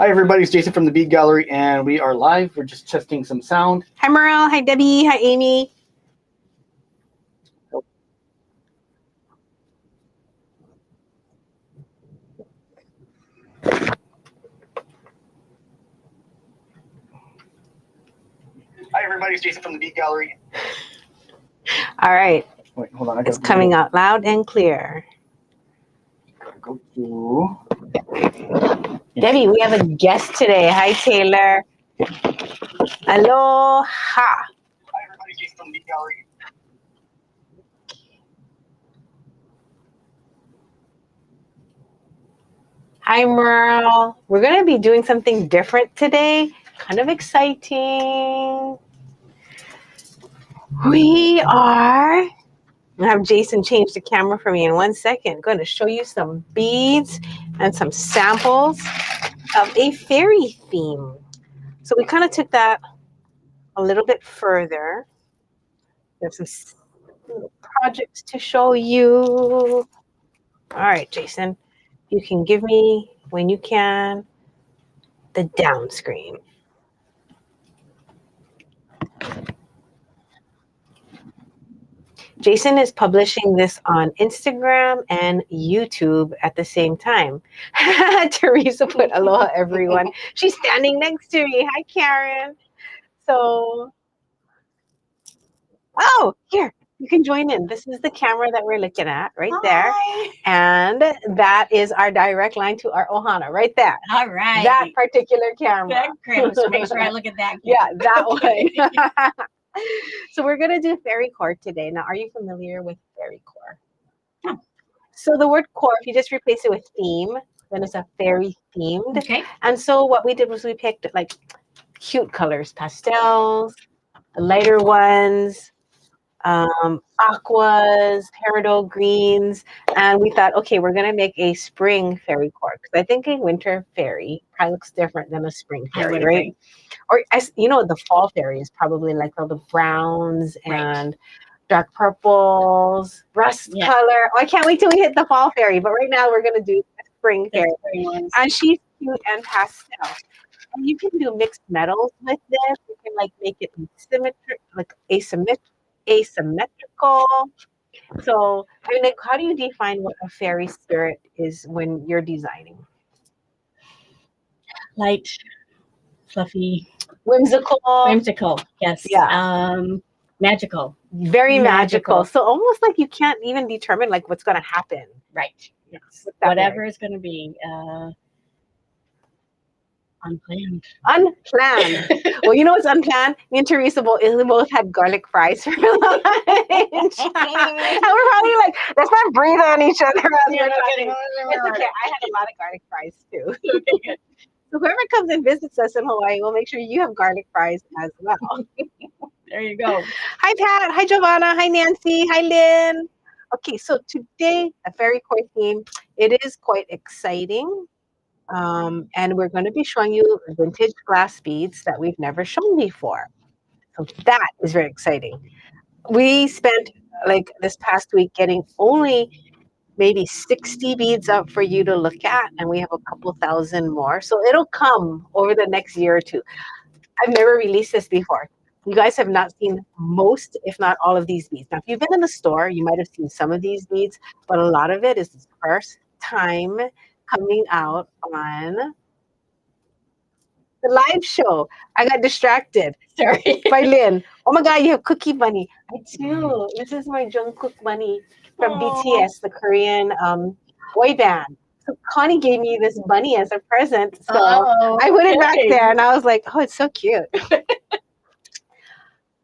Hi everybody, it's Jason from the Bead Gallery, and we are live. We're just testing some sound. Hi Merle, hi Debbie, hi Amy. Hi everybody, it's Jason from the Bead Gallery. All right. Wait, hold on. It's coming out loud and clear. Gotta go to... Debbie, we have a guest today. Hi Taylor. Aloha. Hi everybody, it's Jason from the Bead Gallery. Hi Merle. We're going to be doing something different today. Kind of exciting. We are... I'm going to have Jason change the camera for me in 1 second. I'm going to show you some beads and some samples of a fairy theme. So we kind of took that a little bit further. There's some little projects to show you. All right, Jason, you can give me, when you can, the down screen. Jason is publishing this on Instagram and YouTube at the same time. Teresa put aloha, everyone. She's standing next to me. Hi, Karen. So, oh, here, you can join in. This is the camera that we're looking at right there. Hi. And that is our direct line to our Ohana right there. All right. That particular camera. Great. So make sure I look at that. Yeah, that one. So we're going to do Fairycore today. Now, are you familiar with Fairycore? No. So the word core, if you just replace it with theme, then it's a fairy themed. Okay. And so what we did was we picked like cute colors, pastels, lighter ones, aquas, peridot greens, and we thought, okay, we're going to make a spring Fairycore because I think a winter fairy probably looks different than a spring fairy, right? Or you know, the fall fairy is probably like all the browns and dark purples, rust color. Oh, I can't wait till we hit the fall fairy. But right now we're going to do a spring fairy. And she's cute and pastel. And you can do mixed metals with this. You can like make it symmetric, like asymmetrical. So I mean, like, how do you define what a fairy spirit is when you're designing? Light, fluffy, whimsical, yes. Yeah. Magical, very magical. So almost like you can't even determine like what's going to happen, right? Yes. Whatever is going to be unplanned. Well, you know what's unplanned? Me and Teresa both had garlic fries for lunch. And we're probably like, let's not breathe on each other as we're talking. It's okay. I had a lot of garlic fries too. Okay, good. So whoever comes and visits us in Hawaii, we'll make sure you have garlic fries as well. There you go. Hi, Pat. Hi, Giovanna. Hi, Nancy. Hi, Lynn. Okay, so today, a Fairycore theme. It is quite exciting. And we're going to be showing you vintage glass beads that we've never shown before. So that is very exciting. We spent like this past week getting only maybe 60 beads up for you to look at, and we have a couple thousand more. So it'll come over the next year or two. I've never released this before. You guys have not seen most, if not all of these beads. Now, if you've been in the store, you might have seen some of these beads, but a lot of it is the first time coming out on the live show. I got distracted. Sorry. By Lynn. Oh my God, you have Cookie Bunny. I do. This is my Jungkook bunny from BTS, the Korean boy band. So Connie gave me this bunny as a present. So I put it back there and I was like, oh, it's so cute.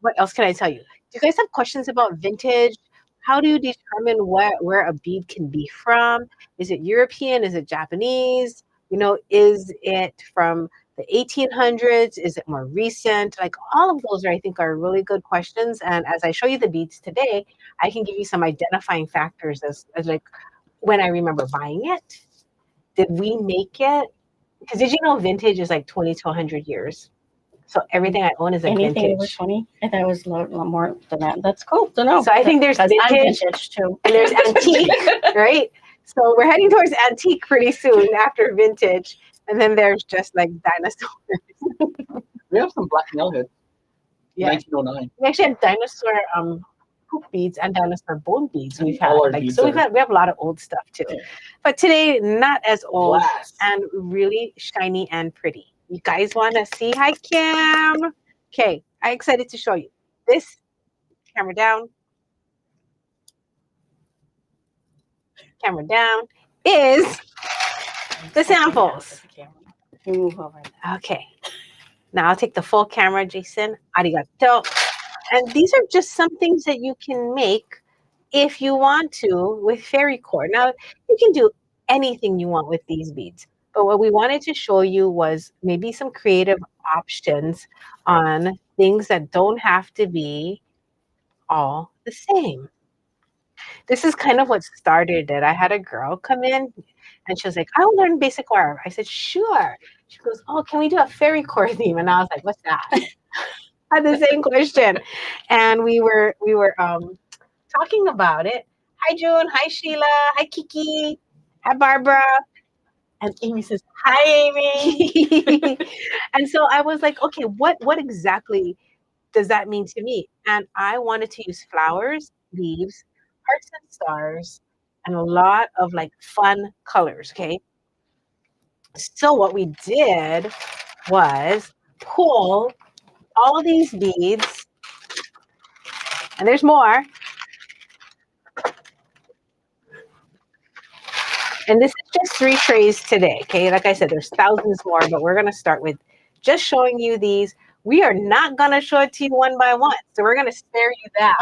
What else can I tell you? Do you guys have questions about vintage? How do you determine where a bead can be from? Is it European? Is it Japanese? You know, is it from the 1800s? Is it more recent? Like all of those I think are really good questions. And as I show you the beads today, I can give you some identifying factors as like when I remember buying it. Did we make it? Because did you know vintage is like 20 to 100 years? So everything I own is a Anything vintage. over 20? I thought it was a lot more than that. That's cool to know. So I think there's vintage too. And there's antique, right? So we're heading towards antique pretty soon after vintage. And then there's just like dinosaurs. We have some black nailhead. Yeah. 1909. We actually have dinosaur poop beads and dinosaur bone beads. We've had All our like beads so are- we have a lot of old stuff too. But today not as old Glass. and really shiny and pretty. You guys want to see? Hi Kim. Okay, I'm excited to show you. This camera down. Camera down is the samples. You move over. Okay. Now I'll take the full camera, Jason. Arigato. And these are just some things that you can make if you want to with Fairycore. Now, you can do anything you want with these beads. But what we wanted to show you was maybe some creative options on things that don't have to be all the same. This is kind of what started it. I had a girl come in and she was like, I want to learn basic wire. I said, sure. She goes, oh, can we do a Fairycore theme? And I was like, what's that? I had the same question. And we were talking about it. Hi, June. Hi, Sheila. Hi, Kiki. Hi, Barbara. And Amy says, hi, Amy. And so I was like, okay, what exactly does that mean to me? And I wanted to use flowers, leaves, hearts and stars, and a lot of like fun colors, okay? So what we did was pull all these beads, and there's more. And this is just 3 trays today, okay? Like I said, there's thousands more, but we're going to start with just showing you these. We are not going to show it to you one by one, so we're going to spare you that.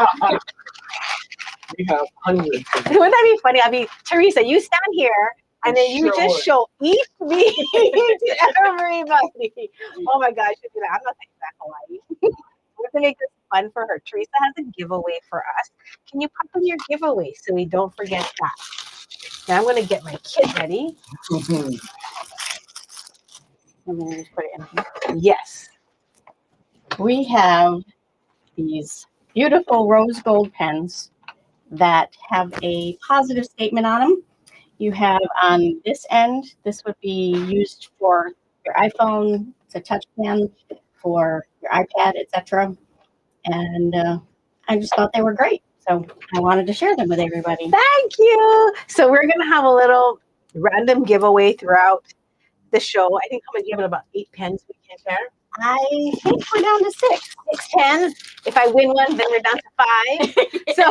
We have hundreds. Wouldn't that be funny? I mean, Teresa, you stand here, and then you just show each bead to everybody. Oh my gosh, I'm not taking that Hawaii. We're going to make this fun for her. Teresa has a giveaway for us. Can you pop in your giveaway so we don't forget that? Now I'm going to get my kit ready. And then just put it in here. Yes. We have these beautiful rose gold pens that have a positive statement on them. You have on this end, this would be used for your iPhone. It's a touch pen for your iPad, etc. And I just thought they were great. So I wanted to share them with everybody. Thank you. So we're going to have a little random giveaway throughout the show. I think I'm going to give it about 8 pens we can share. I think we're down to 6. 6 pens. If I win one, then we're down to 5. So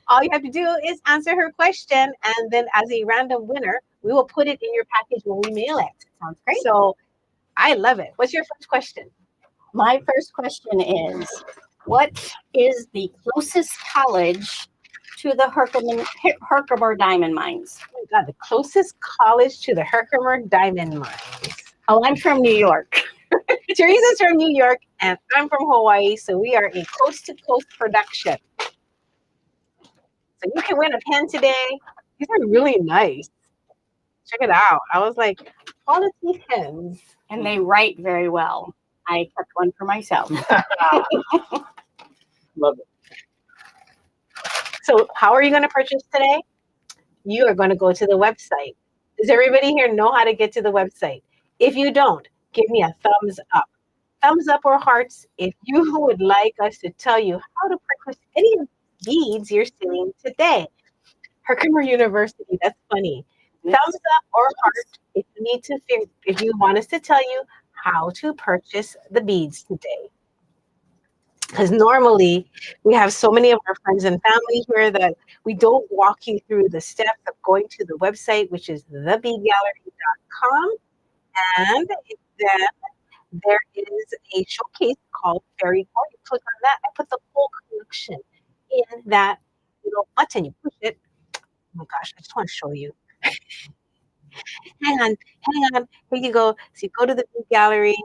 all you have to do is answer her question. And then as a random winner, we will put it in your package when we mail it. Sounds great. So I love it. What's your first question? My first question is, what is the closest college to the Herkimer diamond mines? Oh my God, the closest college to the Herkimer diamond mines. Oh, I'm from New York. Teresa's from New York and I'm from Hawaii, so we are a coast-to-coast production. So you can win a pen today. These are really nice. Check it out. I was like, quality pens. And they write very well. I kept one for myself. Love it. So how are you going to purchase today? You are going to go to the website. Does everybody here know how to get to the website? If you don't, give me a thumbs up. Thumbs up or hearts if you would like us to tell you how to purchase any of the beads you're seeing today. Herkimer University, that's funny. Thumbs up or heart if you want us to tell you how to purchase the beads today. Because normally we have so many of our friends and family here that we don't walk you through the steps of going to the website, which is thebeadgallery.com. And then there is a showcase called Fairycore. You click on that. I put the whole collection in that little button. You push it. Oh my gosh, I just want to show you. Hang on. Here you go. So you go to the Bead Gallery,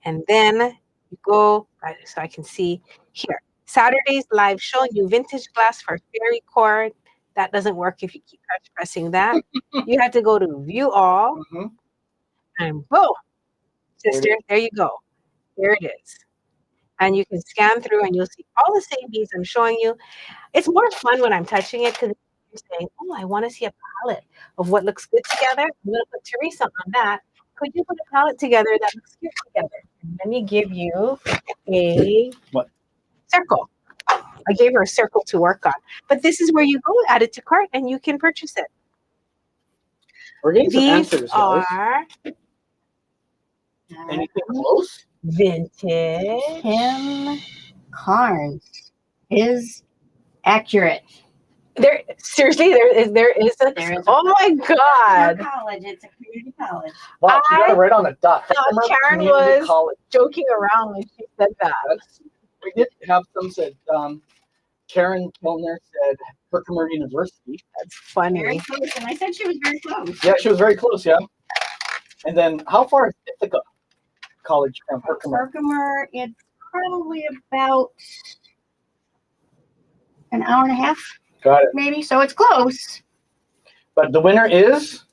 and then you go, so I can see here. Saturday's live showing you vintage glass for Fairycore. That doesn't work if you keep pressing that. You have to go to view all, and boom, sister, there you go. There it is. And you can scan through and you'll see all the same beads I'm showing you. It's more fun when I'm touching it because you're saying, oh, I want to see a palette of what looks good together. I'm going to put Teresa on that. Could you put a palette together that looks good together? And let me give you a What? circle. I gave her a circle to work on. But this is where you go, add it to cart, and you can purchase it. We're getting some These answers, guys. are Anything close? vintage. Kim Carnes is accurate. There seriously, there is a There is oh my god. College. It's a community college. Wow, she got it right on the dot. thought Herkimer Karen Community was- College. Joking around when she said that. We did have some said. Karen Kellner said Herkimer University. That's Very funny. close. And I said she was very close. Yeah, she was very close. Yeah. And then, how far is Ithaca College from Herkimer? Herkimer, it's probably about an hour and a half, Got it. maybe. So it's close. But the winner is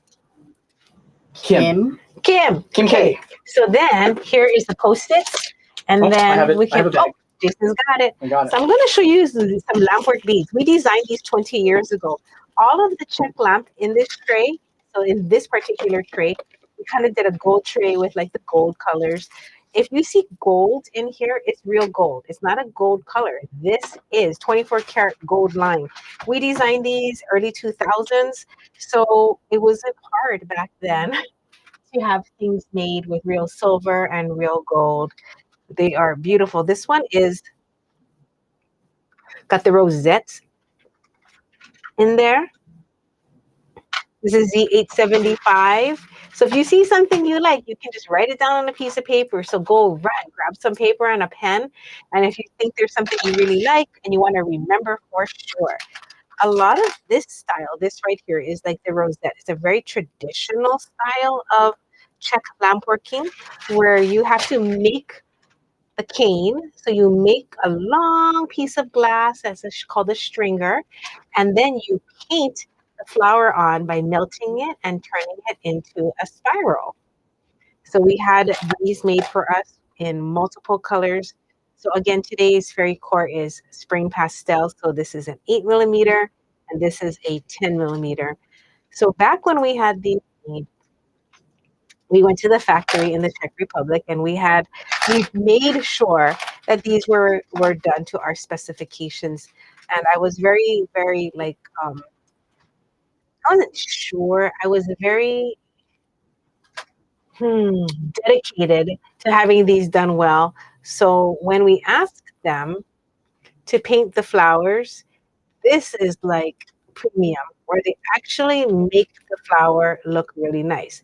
Kim. Kim. Kim Okay. K. So then here is the post-its. And Oh, I then have it. we I have can a bag. oh, Jason's got it. I got it. So I'm going to show you some lampwork beads. We designed these 20 years ago. All of the check lamp in this tray, so in this particular tray, we kind of did a gold tray with like the gold colors. If you see gold in here, it's real gold. It's not a gold color. This is 24 karat gold line. We designed these early 2000s, so it wasn't hard back then to have things made with real silver and real gold. They are beautiful. This one is got the rosettes in there. This is Z875. So if you see something you like, you can just write it down on a piece of paper. So go run, grab some paper and a pen. And if you think there's something you really like and you want to remember for sure. A lot of this style, this right here, is like the rosette. It's a very traditional style of check lamp working where you have to make the cane. So you make a long piece of glass that's called a stringer, and then you paint the flower on by melting it and turning it into a spiral. So we had these made for us in multiple colors. So again, today's Fairycore is spring pastel. So this is an 8mm and this is a 10mm. So back when we had these made, we went to the factory in the Czech Republic and we made sure that these were done to our specifications. And I was very, very like, I wasn't sure. I was very dedicated to having these done well. So when we asked them to paint the flowers, this is like premium, where they actually make the flower look really nice.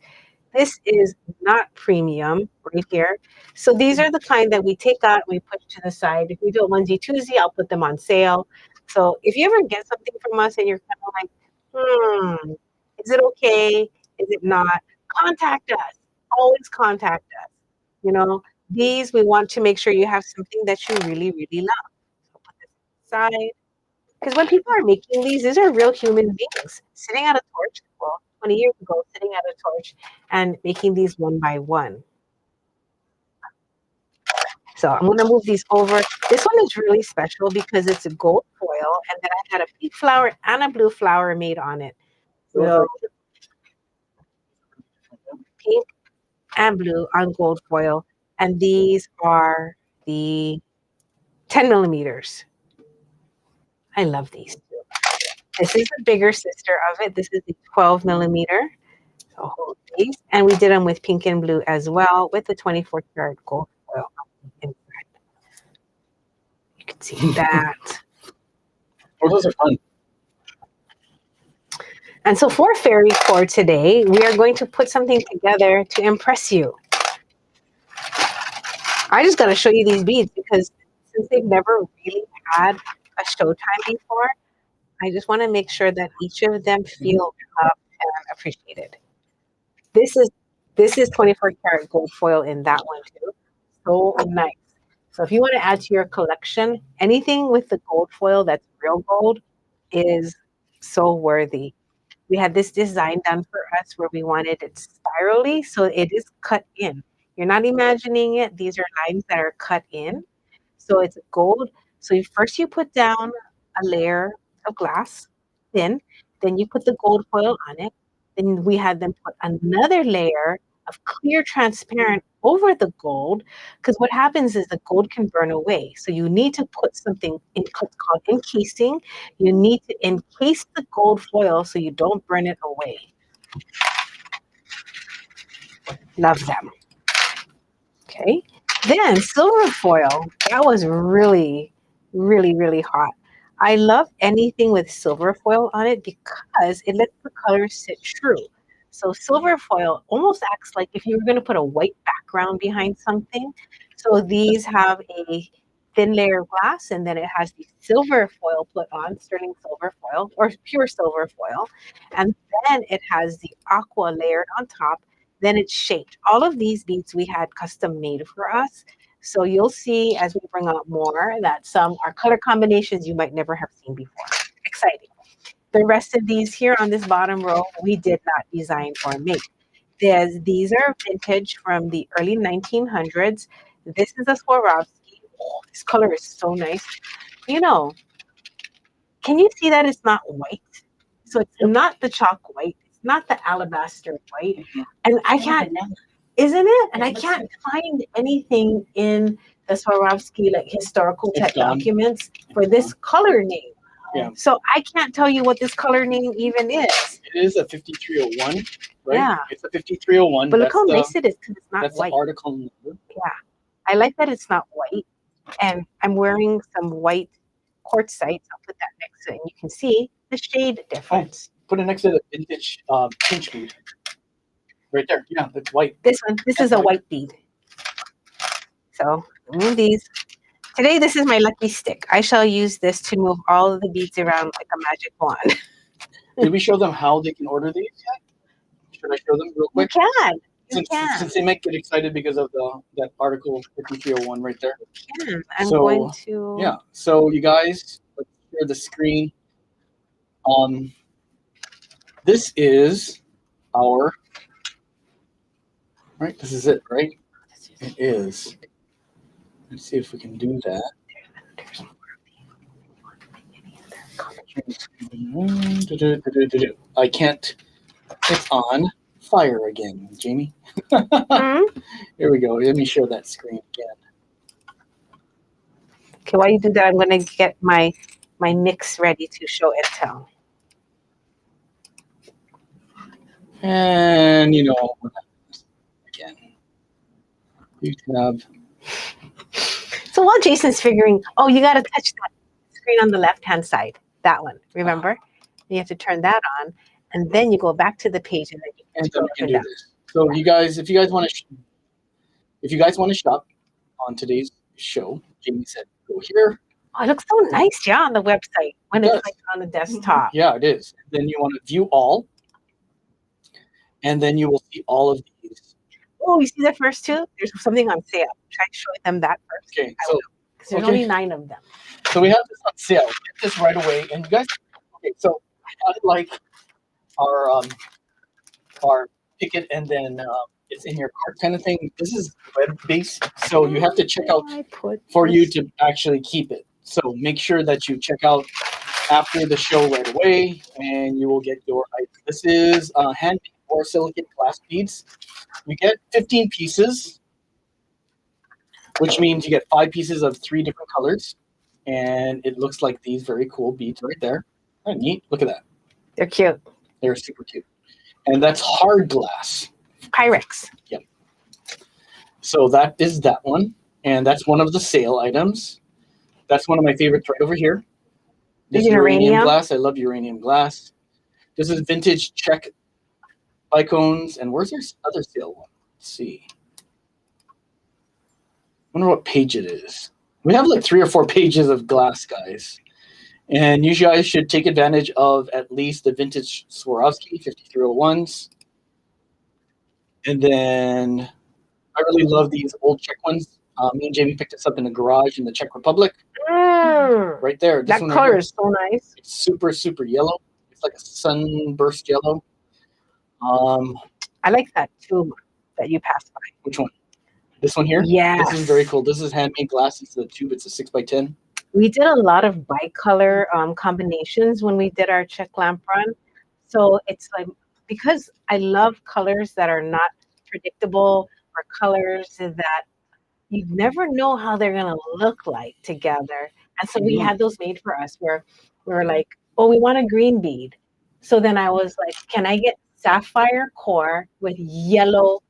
This is not premium right here. So these are the kind that we take out, we put to the side. If we do a onesie twosie, I'll put them on sale. So if you ever get something from us and you're kind of like, is it okay? Is it not? Contact us. Always contact us. You know, these we want to make sure you have something that you really, really love. So put this aside. Because when people are making these are real human beings sitting at a torch. Well, 20 years ago, sitting at a torch and making these one by one. So I'm going to move these over. This one is really special because it's a gold foil, and then I had a pink flower and a blue flower made on it. So pink and blue on gold foil, and these are the 10mm. I love these too. This is the bigger sister of it. This is the 12mm. So hold these, and we did them with pink and blue as well, with the 24 karat gold foil inside. You can see that. Oh, those are fun. And so for Fairycore today, we are going to put something together to impress you. I just got to show you these beads because since they've never really had a showtime before, I just want to make sure that each of them feel loved and appreciated. This is 24 karat gold foil in that one too. So nice. So if you want to add to your collection, anything with the gold foil that's real gold is so worthy. We had this design done for us where we wanted it spirally, so it is cut in. You're not imagining it. These are lines that are cut in. So it's gold. So first you put down a layer of glass, thin, Then you put the gold foil on it. Then we had them put another layer of clear transparent over the gold, because what happens is the gold can burn away. So you need to put something in what's called encasing. You need to encase the gold foil so you don't burn it away. Love them. Okay. Then silver foil, that was really, really, really hot. I love anything with silver foil on it because it lets the colors sit true. So silver foil almost acts like if you were going to put a white background behind something. So these have a thin layer of glass, and then it has the silver foil put on, sterling silver foil or pure silver foil. And then it has the aqua layered on top. Then it's shaped. All of these beads we had custom made for us. So you'll see as we bring out more that some are color combinations you might never have seen before. Exciting. The rest of these here on this bottom row, we did not design or make. These are vintage from the early 1900s. This is a Swarovski. Oh, this color is so nice. You know, can you see that it's not white? So it's not the chalk white. It's not the alabaster white. And I can't, isn't it? And I can't find anything in the Swarovski like historical type documents for this color name. Yeah. So I can't tell you what this color name even is. It is a 5301, right? Yeah. It's a 5301. But look how nice it is because it's not that's white. the article number. Yeah. I like that it's not white. And I'm wearing some white quartzite. I'll put that next to it and you can see the shade difference. Put it next to the vintage pinch bead. Right there. Yeah, that's white. This one, this is a white bead. So move these. Today, this is my lucky stick. I shall use this to move all of the beads around like a magic wand. Did we show them how they can order these yet? Should I show them real quick? You can. You Since they might get excited because of that article 5301 right there. You can. I'm So, going to. Yeah. So you guys, let's share the screen. This is our. Right. This is it. Right. It is. Let's see if we can do that. I can't. It's on fire again, Jamie. Here we go. Let me share that screen again. Okay, while you do that, I'm going to get my mix ready to show and tell. And again, you have. So while Jason's figuring, oh, you got to touch that screen on the left-hand side, that one. Remember, you have to turn that on, and then you go back to the page, and then you can And then we can do this. So you guys, if you guys want to shop on today's show, Jamie said go here. Oh, it looks so nice, yeah, on the website when it's like on the desktop. Yeah, it is. Then you want to view all, and then you will see all of these. Oh, you see the first two? There's something on sale. Try to show them that first. Okay, so there's only 9 of them. So we have this on sale. Get this right away, and you guys. Okay, so I like our pick it and then it's in your cart kind of thing. This is web based, so you have to check out for you to actually keep it. So make sure that you check out after the show right away, and you will get your item. This is handmade borosilicate glass beads. You get 15 pieces, which means you get 5 pieces of 3 different colors, and it looks like these very cool beads right there. Oh, neat! Look at that. They're cute. They're super cute, and that's hard glass. Pyrex. Yep. So that is that one, and that's one of the sale items. That's one of my favorites right over here. This uranium glass. I love uranium glass. This is vintage Czech bicones. And where's your other sale one? Let's see. I wonder what page it is. We have like 3 or 4 pages of glass, guys. And you guys should take advantage of at least the vintage Swarovski 5301s. And then I really love these old Czech ones. Me and Jamie picked this up in the garage in the Czech Republic. Right there. That color is so nice. It's super, super yellow. It's like a sunburst yellow. I like that tube that you passed by. Which one? This one here? Yeah. This is very cool. This is handmade glass. It's the tube. It's a 6x10. We did a lot of bicolor combinations when we did our Czech lamp run. So it's like, because I love colors that are not predictable, or colors that you never know how they're going to look like together. And so we Mhm. had those made for us where we were like, oh, we want a green bead. So then I was like, can I get sapphire core with yellow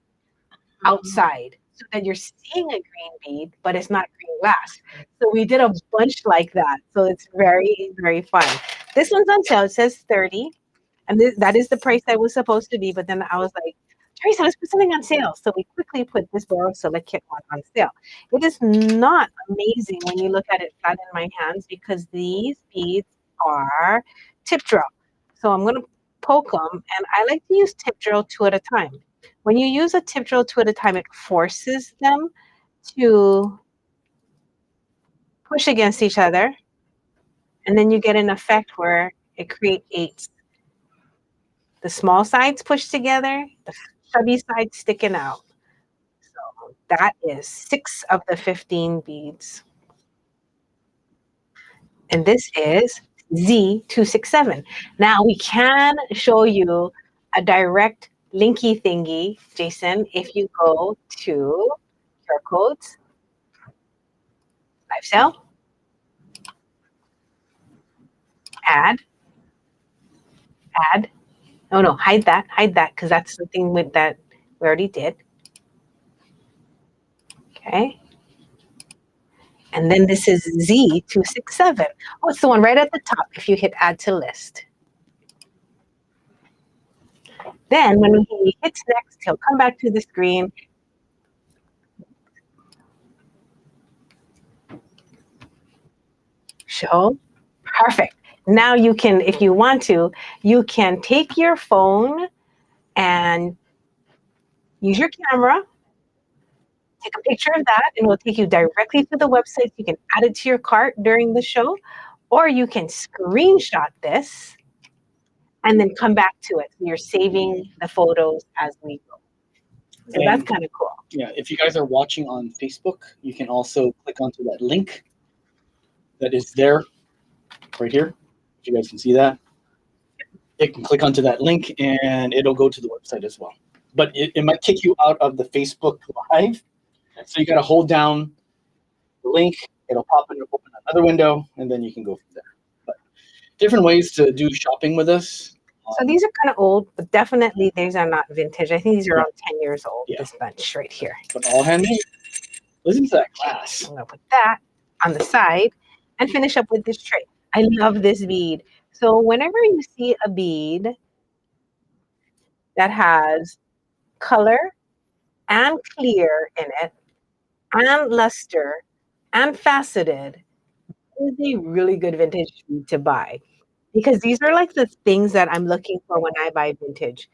outside so that you're seeing a green bead, but it's not green glass? So we did a bunch like that. So it's very, very fun. This one's on sale. It says 30, and that is the price that was supposed to be. But then I was like, Teresa, let's put something on sale. So we quickly put this borosilicate kit on sale. It is not amazing when you look at it flat in my hands because these beads are tip drill. So I'm going to poke them, and I like to use tip drill two at a time. When you use a tip drill two at a time, it forces them to push against each other, and then you get an effect where it creates eights. The small sides push together, the chubby sides sticking out. So that is 6 of the 15 beads. And this is Z267. Now we can show you a direct linky thingy, Jason, if you go to QR codes, live sale, add. Oh no, hide that, because that's something with that we already did. Okay. And then this is Z267. Oh, it's the one right at the top if you hit add to list. Then when he hits next, he'll come back to the screen. Show. Perfect. Now you can, if you want to, you can take your phone and use your camera, take a picture of that, and it will take you directly to the website. You can add it to your cart during the show, or you can screenshot this and then come back to it. So you're saving the photos as we go. So that's And kind of cool. yeah, if you guys are watching on Facebook, you can also click onto that link that is there right here. If you guys can see that, you can click onto that link and it'll go to the website as well. But it might kick you out of the Facebook Live. So you got to hold down the link. It'll pop in, open another window, and then you can go from there. But different ways to do shopping with us. So these are kind of old, but definitely these are not vintage. I think these are around 10 years old, Yeah. this bunch right here. But all handmade. Listen to that glass. I'm going to put that on the side and finish up with this tray. I love this bead. So whenever you see a bead that has color and clear in it, and luster, and faceted, is a really good vintage bead to buy. Because these are like the things that I'm looking for when I buy vintage.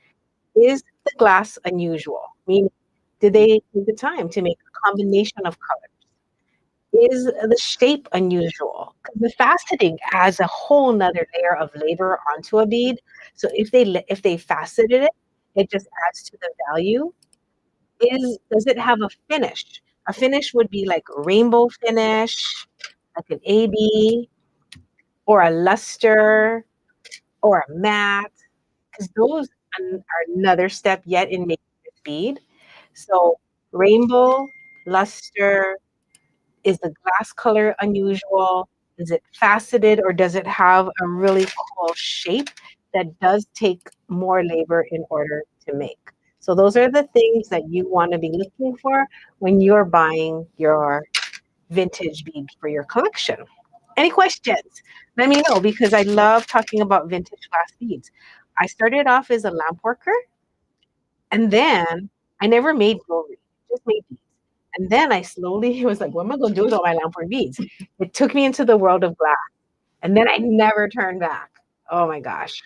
Is the glass unusual? Meaning, did they take the time to make a combination of colors? Is the shape unusual? Because the faceting adds a whole nother layer of labor onto a bead. So if they faceted it, it just adds to the value. Does it have a finish? A finish would be like a rainbow finish, like an AB, or a luster, or a matte, because those are another step yet in making this bead. So rainbow, luster, is the glass color unusual? Is it faceted, or does it have a really cool shape that does take more labor in order to make? So those are the things that you want to be looking for when you're buying your vintage bead for your collection. Any questions? Let me know, because I love talking about vintage glass beads. I started off as a lamp worker, and then I never made jewelry, just made beads. And then I slowly was like, what am I going to do with all my lamp work beads? It took me into the world of glass. And then I never turned back. Oh my gosh.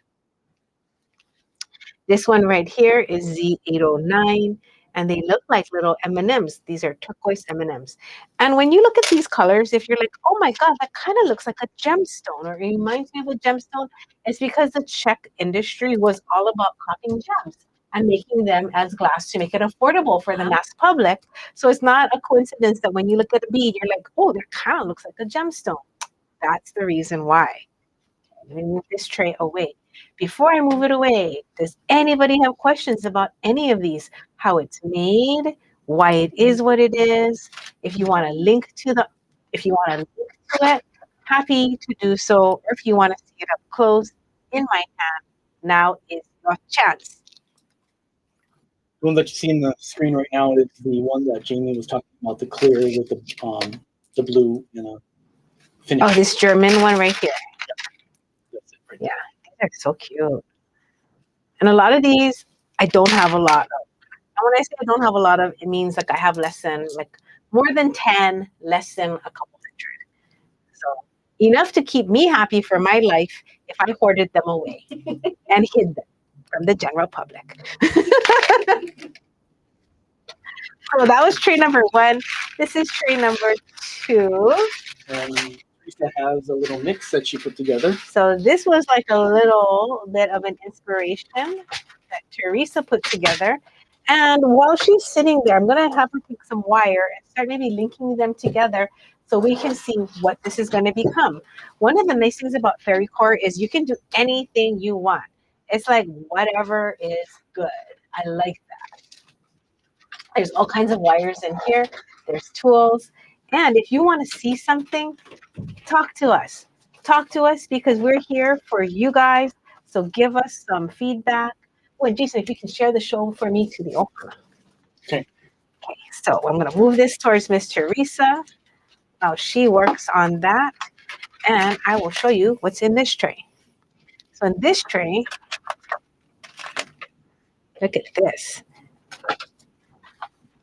This one right here is Z809, and they look like little M&Ms. These are turquoise M&Ms. And when you look at these colors, if you're like, oh my God, that kind of looks like a gemstone, or it reminds me of a gemstone, it's because the Czech industry was all about copying gems and making them as glass to make it affordable for the mass public. So it's not a coincidence that when you look at a bead, you're like, oh, that kind of looks like a gemstone. That's the reason why. Let me move this tray away. Before I move it away, does anybody have questions about any of these? How it's made, why it is what it is? If you want to link to it, happy to do so. Or if you want to see it up close in my hand, now is your chance. The one that you see in the screen right now is the one that Jamie was talking about, the clear with the blue and a finish. Oh, this German one right here. That's it right Yeah, they're so cute. And a lot of these, I don't have a lot of. And when I say I don't have a lot of, it means like I have less than, like more than 10, less than a couple hundred. So enough to keep me happy for my life if I hoarded them away and hid them from the general public. So that was tray number 1. This is tray number 2. And Teresa has a little mix that she put together. So this was like a little bit of an inspiration that Teresa put together. And while she's sitting there, I'm going to have her take some wire and start maybe linking them together so we can see what this is going to become. One of the nice things about Fairycore is you can do anything you want. It's like whatever is good. I like that. There's all kinds of wires in here. There's tools. And if you want to see something, talk to us. Talk to us because we're here for you guys. So give us some feedback. Well, Jason, if you can share the show for me to the Ohana. Okay. Okay, so I'm going to move this towards Miss Teresa. Now she works on that. And I will show you what's in this tray. So in this tray, look at this.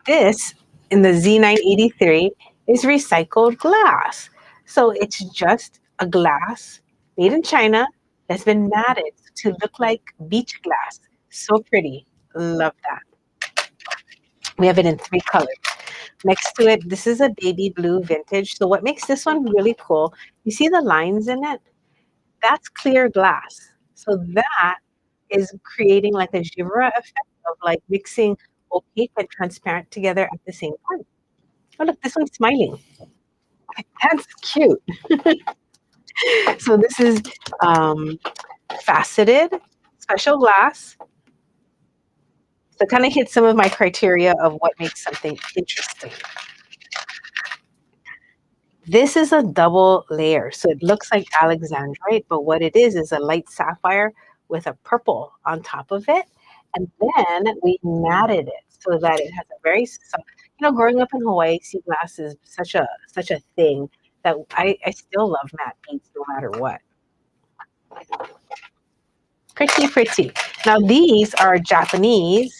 This, in the Z983, is recycled glass. So it's just a glass made in China that's been matted to look like beach glass. So pretty. Love that. We have it in 3 colors. Next to it, this is a baby blue vintage. So what makes this one really cool, you see the lines in it? That's clear glass. So that is creating like a givra effect of like mixing opaque and transparent together at the same time. Oh, look, this one's smiling. That's cute. So this is faceted, special glass. So kind of hit some of my criteria of what makes something interesting. This is a double layer. So it looks like alexandrite, but what it is a light sapphire with a purple on top of it. And then we matted it so that it has a very soft, growing up in Hawaii, sea glass is such a thing that I still love matte beads no matter what. Pretty, pretty. Now these are Japanese.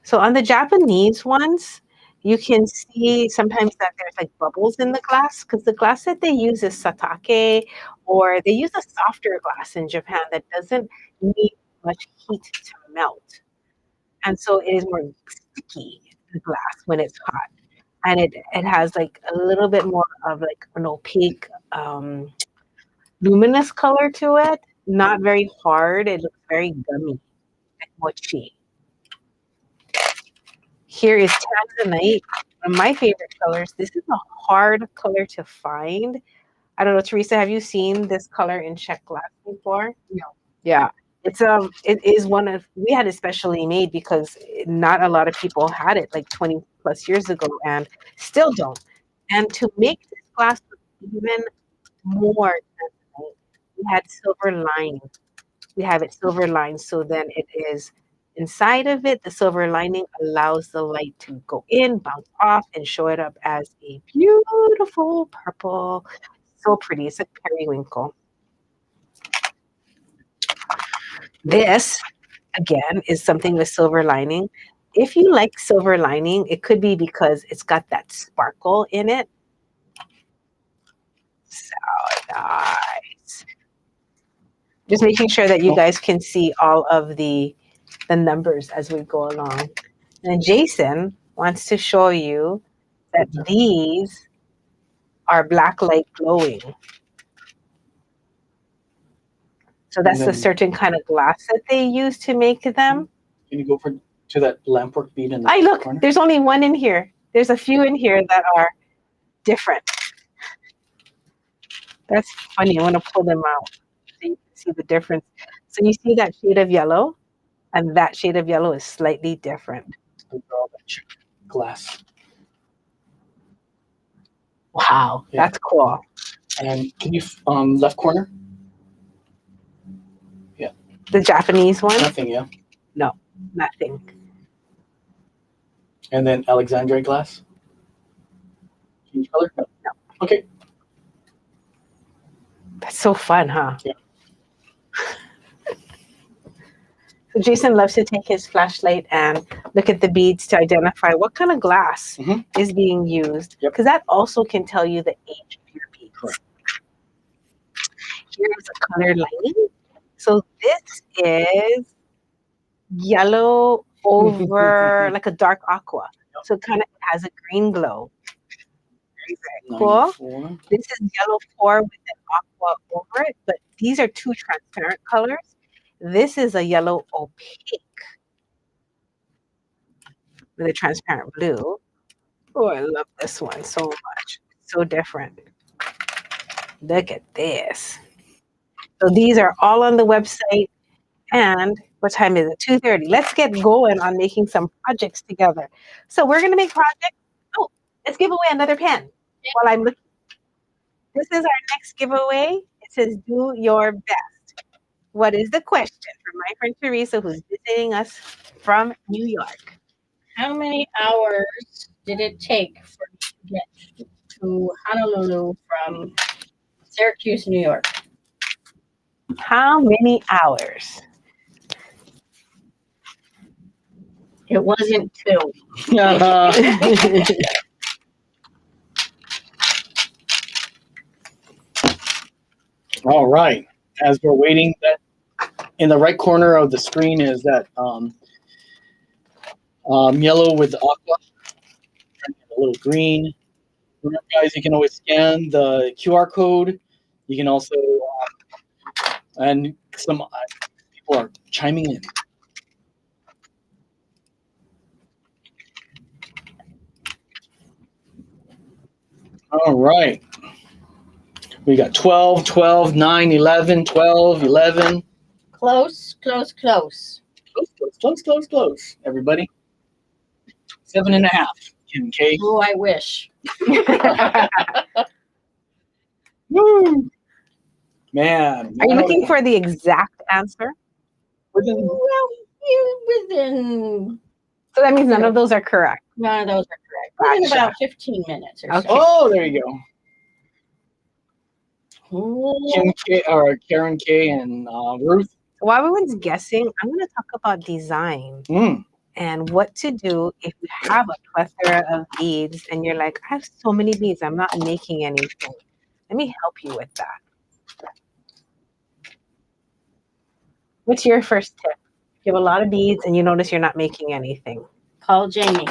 So on the Japanese ones, you can see sometimes that there's like bubbles in the glass because the glass that they use is satake, or they use a softer glass in Japan that doesn't need much heat to melt. And so it is more sticky, the glass, when it's hot. And it has like a little bit more of like an opaque, luminous color to it. Not very hard. It looks very gummy, like mochi. Here is tanzanite, one of my favorite colors. This is a hard color to find. I don't know, Teresa, have you seen this color in check glass before? No. Yeah. It is one of, we had it specially made because not a lot of people had it like 20 plus years ago and still don't. And to make this glass even more tanzanite, we had silver lining. We have it silver lined, so then it is inside of it. The silver lining allows the light to go in, bounce off, and show it up as a beautiful purple. So pretty. It's like periwinkle. This, again, is something with silver lining. If you like silver lining, it could be because it's got that sparkle in it. So nice. Just making sure that you guys can see all of the numbers as we go along. And Jason wants to show you that these are black light glowing. So that's the certain kind of glass that they use to make them. Can you go to that lampwork bead in the Look, corner? there's only one in here. There's a few in here that are different. That's funny. I want to pull them out so see the difference. So you see that shade of yellow, and that shade of yellow is slightly different. Those are all that check glass. Wow, Yeah. that's cool. And can you left corner? The Japanese one? Nothing, yeah. No, nothing. And then Alexandrite glass. Change color? No. No. Okay. That's so fun, huh? Yeah. So Jason loves to take his flashlight and look at the beads to identify what kind of glass Mhm. is being used, Yep. because that also can tell you the age of your beads. Correct. Here's a color lining. So this is yellow over like a dark aqua. So it kind of has a green glow. Very, very cool. 94. This is yellow 4 with an aqua over it, but these are two transparent colors. This is a yellow opaque with a transparent blue. Oh, I love this one so much. So different. Look at this. So these are all on the website. And what time is it? 2:30. Let's get going on making some projects together. So we're going to make projects. Oh, let's give away another pen while I'm looking. This is our next giveaway. It says, do your best. What is the question from my friend Teresa, who's visiting us from New York? How many hours did it take for you to get to Honolulu from Syracuse, New York? How many hours? It wasn't 2. All right. As we're waiting, that in the right corner of the screen is that yellow with the aqua, a little green. Remember, guys, you can always scan the QR code. You can also, and some people are chiming in. All right. We got 12, 12, 9, 11, 12, 11. Close, close, close. Close, everybody. 7.5. Kim K. Oh, I wish. Woo! Man. Are you looking for the exact answer? Within, Well, you're within. So that means none of those are correct. None of those are correct. Within Gotcha. about 15 minutes or so. Okay. oh, there you go. Ooh. Kim K, or Karen K and Ruth. While everyone's guessing, I'm going to talk about design and what to do if you have a plethora of beads and you're like, I have so many beads, I'm not making anything. Let me help you with that. What's your first tip? You have a lot of beads and you notice you're not making anything. Call Jamie.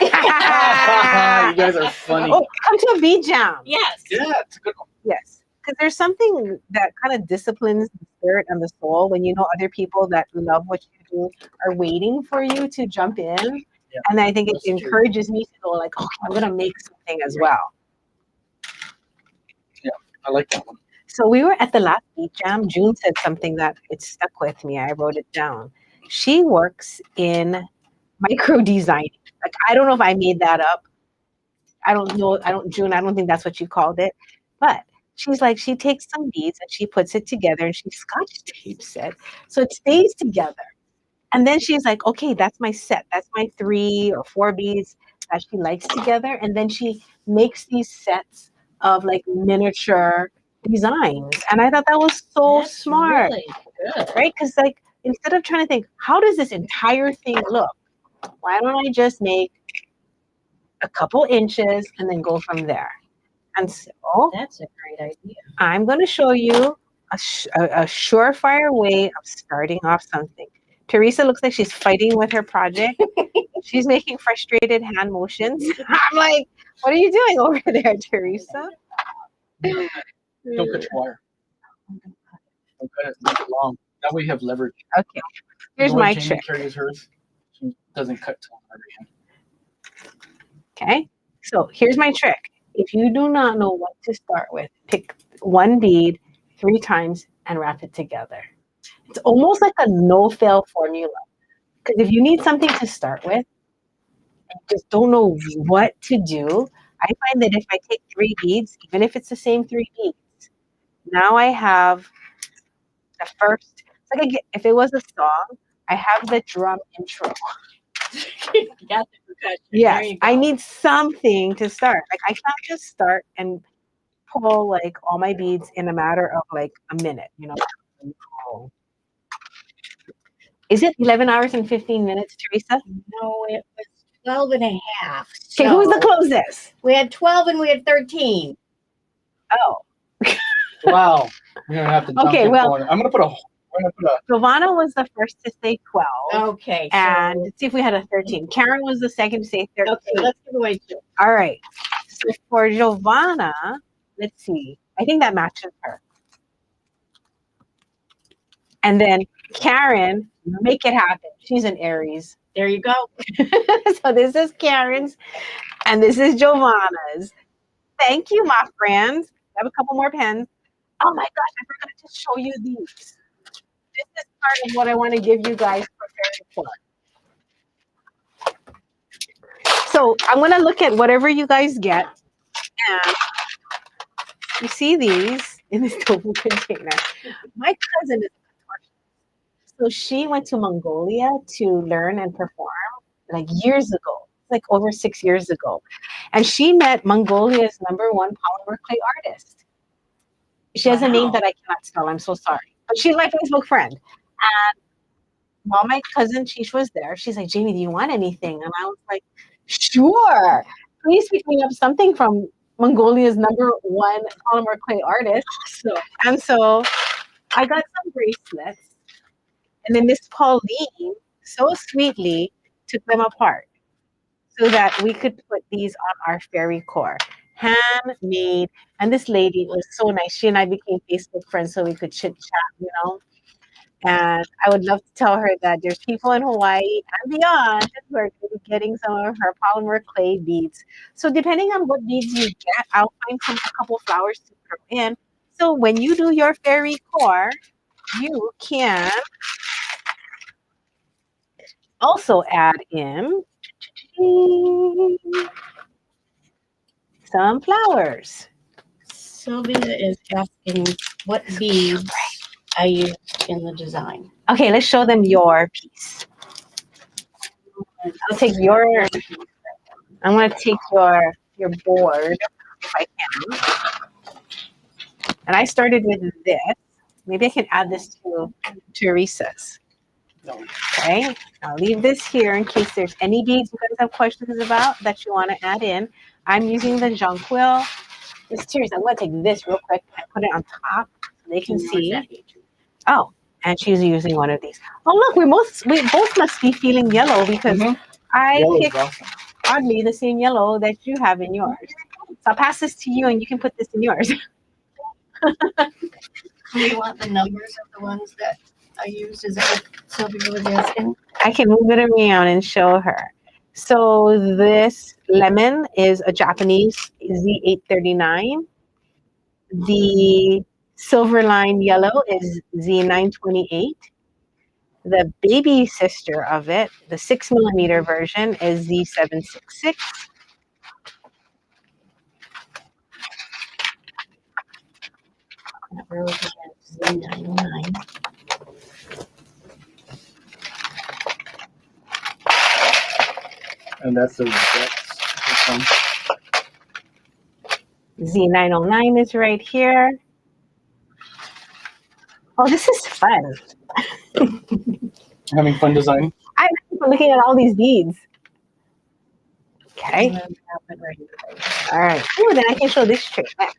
You guys are funny. Oh, come to a bead jam. Yes. Yeah, it's a good one. Yes. Because there's something that kind of disciplines the spirit and the soul when you know other people that love what you do are waiting for you to jump in. Yeah, and I think it that's true. encourages me to go like, okay, I'm going to make something as well. Yeah, I like that one. So we were at the last bead jam. June said something that it stuck with me. I wrote it down. She works in micro designing. Like, I don't know if I made that up. I don't know. June, I don't think that's what you called it. But she's like, she takes some beads and she puts it together and she scotch tapes it so it stays together. And then she's like, okay, that's my set. That's my 3 or 4 beads that she likes together. And then she makes these sets of like miniature designs. And I thought that was so That's smart, really good. right? Because like, instead of trying to think, how does this entire thing look? Why don't I just make a couple inches and then go from there? And so That's a great idea. I'm going to show you a surefire way of starting off something. Teresa looks like she's fighting with her project. She's making frustrated hand motions. I'm like, what are you doing over there, Teresa? Don't cut your wire. Don't cut it. Make it long. That way you have leverage. Okay, here's The way my Jamie trick. carries hers, she doesn't cut to her hand. Okay, so here's my trick. If you do not know what to start with, pick one bead 3 times and wrap it together. It's almost like a no-fail formula. Because if you need something to start with, and just don't know what to do, I find that if I take 3 beads, even if it's the same 3 beads, now I have the first. It's like if it was a song, I have the drum intro. You got the percussion. Yes, There you go. I need something to start. Like I can't just start and pull like all my beads in a matter of like a minute, you know. Is it 11 hours and 15 minutes, Teresa? No, it was 12 and a half. Okay, who's the So closest? we had 12 and we had 13. Oh, Wow. We're gonna have to jump Okay, in well- corner. I'm gonna put a. We're gonna put a. Giovanna was the first to say 12. Okay. And So, let's see if we had a 13. Karen was the second to say 13. okay, let's give away 2. All right. So for Giovanna, let's see. I think that matches her. And then Karen, make it happen. She's an Aries. There you go. So this is Karen's and this is Giovanna's. Thank you, my friends. I have a couple more pens. Oh my gosh, I forgot to show you these. This is part of what I want to give you guys for Fairycore. So I'm going to look at whatever you guys get. And you see these in this tofu container. My cousin is a contortionist. So she went to Mongolia to learn and perform like years ago, like over 6 years ago. And she met Mongolia's #1 polymer clay artist. She has a name Wow. that I cannot spell. I'm so sorry. But she's my Facebook friend. And while my cousin Chish was there, she's like, Jamie, do you want anything? And I was like, sure. Please pick me up something from Mongolia's #1 polymer clay artist. And so I got some bracelets. And then Miss Pauline so sweetly took them apart so that we could put these on our Fairycore. Handmade. And this lady was so nice. She and I became Facebook friends so we could chit chat, you know. And I would love to tell her that there's people in Hawaii and beyond who are going to be getting some of her polymer clay beads. So depending on what beads you get, I'll find a couple flowers to throw in. So when you do your Fairycore, you can also add in some flowers. Sylvia is asking what beads I used in the design. Okay, let's show them your piece. I'll take your. I'm gonna take your board if I can. And I started with this. Maybe I can add this to Teresa's. Okay, I'll leave this here in case there's any beads you guys have questions about that you want to add in. I'm using the jonquil. This Teresa, I'm gonna take this real quick and put it on top so they can see. Oh, and she's using one of these. Oh look, we both must be feeling yellow because I Yellow is picked awesome. oddly the same yellow that you have in yours. So I'll pass this to you and you can put this in yours. Do you want the numbers of the ones that I used? Is that what Sylvia was asking? I can move it around and show her. So this lemon is a Japanese Z839. The silver line yellow is Z928. The baby sister of it, the 6mm version, is Z766. That rose is Z909. And that's this one. Z909 is right here. Oh, this is fun. Having fun designing. I'm looking at all these beads. Okay. All right. Oh, then I can show this trick next.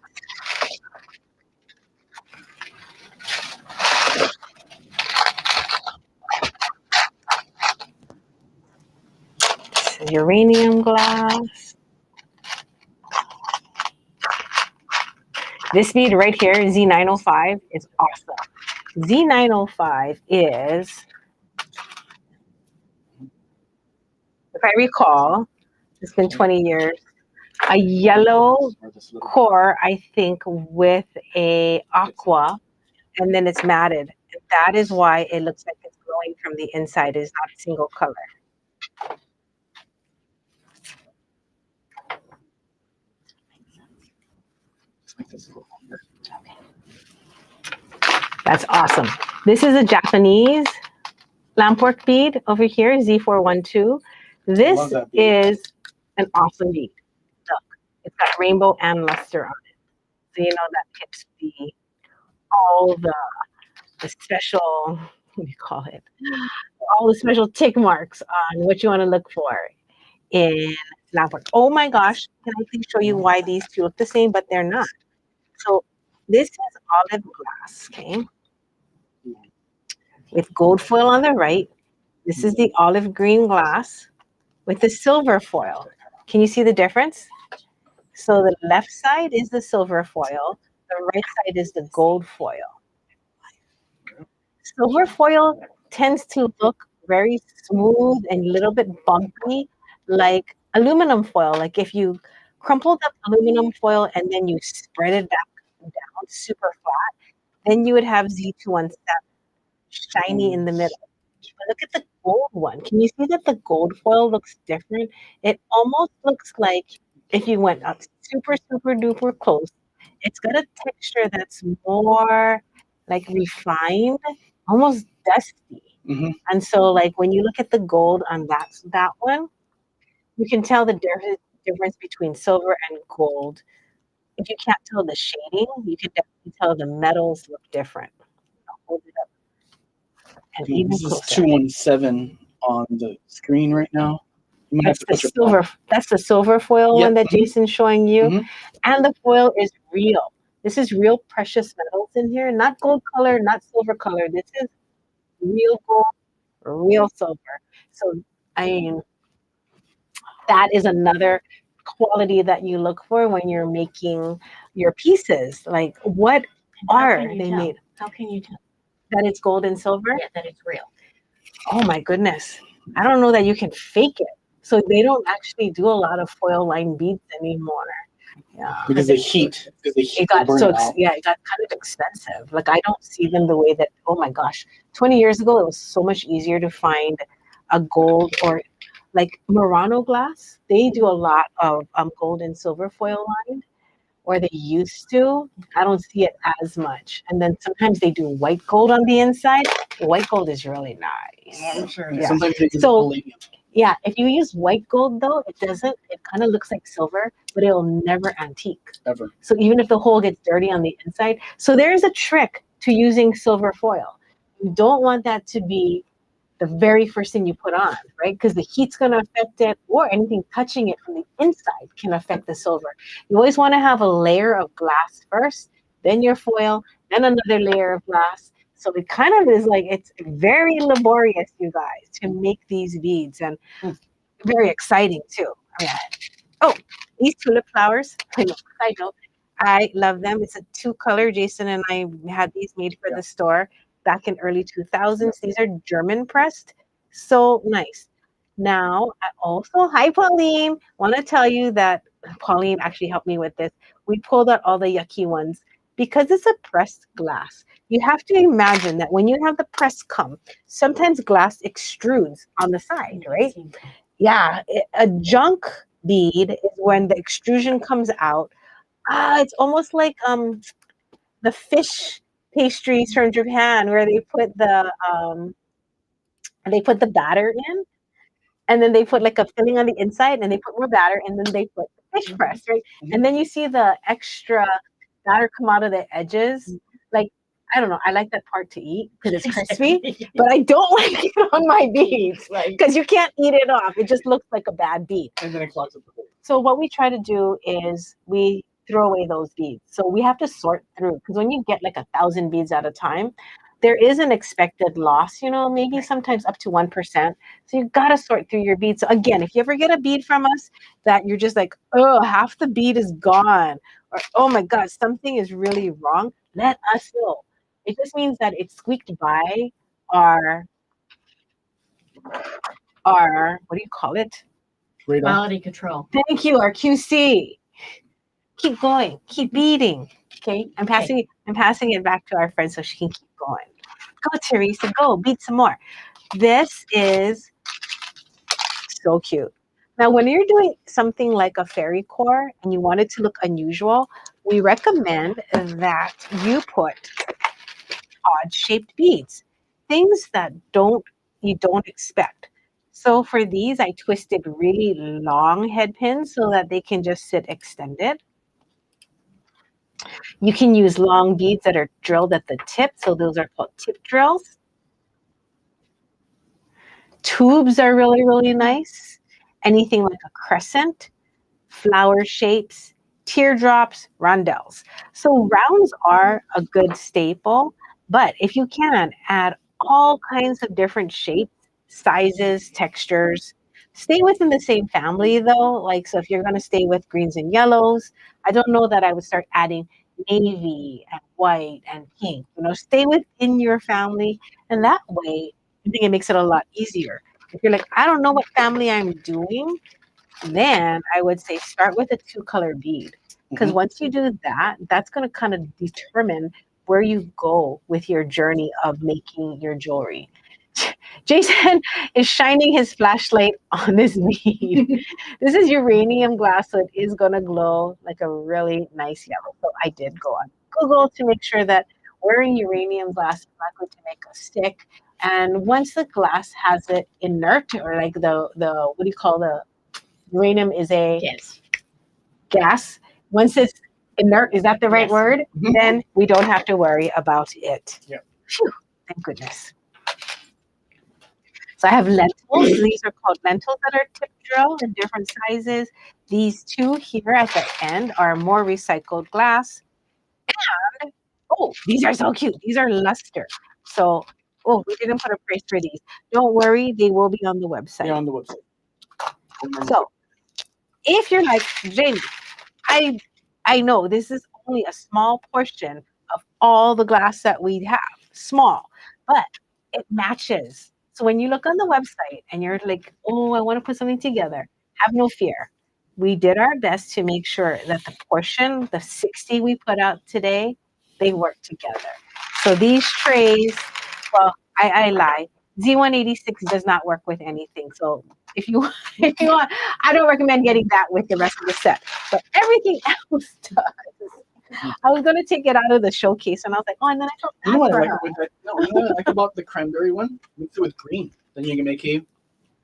This is uranium glass. This bead right here, Z905, is awesome. Z905 is, if I recall, it's been 20 years, a yellow core, I think, with a aqua and then it's matted. And that is why it looks like it's glowing from the inside. It's not a single color. That's awesome. This is a Japanese lampwork bead over here, Z412. This is an awesome bead. Look, it's got rainbow and luster on it. So you know that hits all the special, what do you call it? All the special tick marks on what you want to look for in lampwork. Oh my gosh, can I please show you why these two look the same, but they're not? So this is olive glass, okay? With gold foil on the right. This is the olive green glass with the silver foil. Can you see the difference? So the left side is the silver foil. The right side is the gold foil. Silver foil tends to look very smooth and a little bit bumpy, like aluminum foil. Like if you crumpled up aluminum foil and then you spread it back down super flat, then you would have Z217 shiny in the middle. But look at the gold one. Can you see that the gold foil looks different? It almost looks like if you went up super, super duper close, it's got a texture that's more like refined, almost dusty. Mm-hmm. And so like when you look at the gold on that one, you can tell the difference between silver and gold. If you can't tell the shading, you can definitely tell the metals look different. I'll hold it up. And even This is closer. 217 on the screen right now. You might have That's to the put your silver. That's the silver foil Yep. one that Jason's showing you, Mhm. and the foil is real. This is real precious metals in here, not gold color, not silver color. This is real gold, real silver. So I mean, that is another quality that you look for when you're making your pieces. Like, what are they made? How can you tell That it's gold and silver? yeah, that it's real? Oh my goodness. I don't know that you can fake it. So they don't actually do a lot of foil lined beads anymore. Yeah. because the heat. Because the heat It got will burn so it out. it got kind of expensive. Like I don't see them the way that, oh my gosh, 20 years ago it was so much easier to find a gold or like Murano glass. They do a lot of gold and silver foil lined, or they used to. I don't see it as much. And then sometimes they do white gold on the inside. The white gold is really nice. I'm sure. Yeah. Yeah. Sometimes they use So- palladium. Yeah, if you use white gold though, it kind of looks like silver, but it'll never antique. Ever. So even if the hole gets dirty on the inside. So there's a trick to using silver foil. You don't want that to be the very first thing you put on, right? Because the heat's going to affect it, or anything touching it from the inside can affect the silver. You always want to have a layer of glass first, then your foil, then another layer of glass. So it kind of is like, it's very laborious, you guys, to make these beads, and very exciting too. Oh, these tulip flowers, side note, I love them. It's a 2-color. Jason and I had these made for the store back in early 2000s. These are German pressed. So nice. Now, I also, hi Pauline, want to tell you that Pauline actually helped me with this. We pulled out all the yucky ones because it's a pressed glass. You have to imagine that when you have the press come, sometimes glass extrudes on the side, right? Yeah, a junk bead is when the extrusion comes out. It's almost like the fish pastries from Japan where they put the batter in, and then they put like a filling on the inside, and they put more batter, and then they put the fish press, right? And then you see the extra batter come out of the edges. Like, I don't know, I like that part to eat because it's crispy, but I don't like it on my beads because you can't eat it off. It just looks like a bad bead. And then it clogs up the hole. So what we try to do is we throw away those beads. So we have to sort through, because when you get like 1,000 beads at a time, there is an expected loss, maybe sometimes up to 1%. So you got to sort through your beads. So again, if you ever get a bead from us that you're just like, oh, half the bead is gone, or oh my God, something is really wrong, let us know. It just means that it squeaked by our what do you call it? Radar. Quality control. Thank you, our QC. Keep going. Keep beading. Okay. I'm passing it back to our friend so she can keep going. Go, Teresa. Go. Beat some more. This is so cute. Now, when you're doing something like a Fairycore and you want it to look unusual, we recommend that you put odd-shaped beads, things that you don't expect. So for these, I twisted really long head pins so that they can just sit extended. You can use long beads that are drilled at the tip, so those are called tip drills. Tubes are really, really nice. Anything like a crescent, flower shapes, teardrops, rondelles. So rounds are a good staple, but if you can, add all kinds of different shapes, sizes, textures. Stay within the same family though. Like, so if you're going to stay with greens and yellows, I don't know that I would start adding navy and white and pink. Stay within your family, and that way I think it makes it a lot easier. If you're like, I don't know what family I'm doing, then I would say start with a two-color bead, because once you do that, that's going to kind of determine where you go with your journey of making your jewelry. Jason is shining his flashlight on this bead. This is uranium glass, so it is going to glow like a really nice yellow. So I did go on Google to make sure that wearing uranium glass is not going to make a stick. And once the glass has it inert, or like the what do you call the uranium is a gas. Once it's inert, is that the right word? Then we don't have to worry about it. Yep. Phew, thank goodness. So I have lentils. These are called lentils that are tip drill in different sizes. These two here at the end are more recycled glass. And, oh, these are so cute. These are luster. So, oh, we didn't put a price for these. Don't worry, they will be on the website. They're on the website. So, if you're like, Jamie, I know this is only a small portion of all the glass that we have, small, but it matches. So when you look on the website and you're like, oh, I want to put something together, have no fear. We did our best to make sure that the portion, the 60 we put out today, they work together. So these trays, well, I lie. Z186 does not work with anything. So if you want, I don't recommend getting that with the rest of the set. But everything else does. I was gonna take it out of the showcase, and I was like, oh, and then I felt bad for her. You know what I like about the cranberry one? Mix it with green. Then you can make a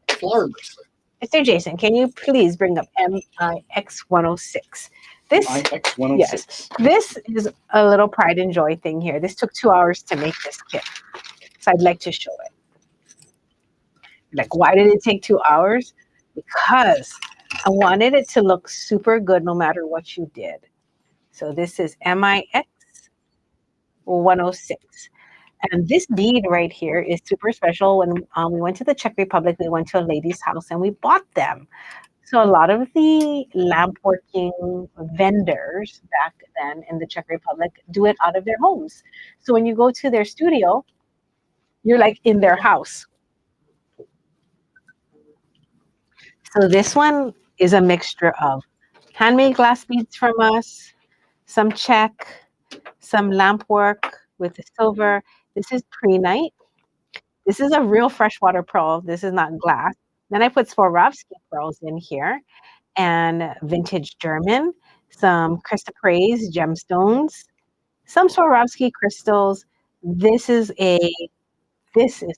flower bracelet. Mr. Jason, can you please bring up MIX106? This MIX106. Yes, this is a little pride and joy thing here. This took 2 hours to make this kit, so I'd like to show it. Like, why did it take 2 hours? Because I wanted it to look super good no matter what you did. So this is MIX106. And this bead right here is super special. When we went to the Czech Republic, we went to a lady's house and we bought them. So a lot of the lamp working vendors back then in the Czech Republic do it out of their homes. So when you go to their studio, you're like in their house. So this one is a mixture of handmade glass beads from us, some check, some lamp work with the silver. This is pre-night. This is a real freshwater pearl. This is not glass. Then I put Swarovski pearls in here and vintage German, some Christopraise gemstones, some Swarovski crystals. This is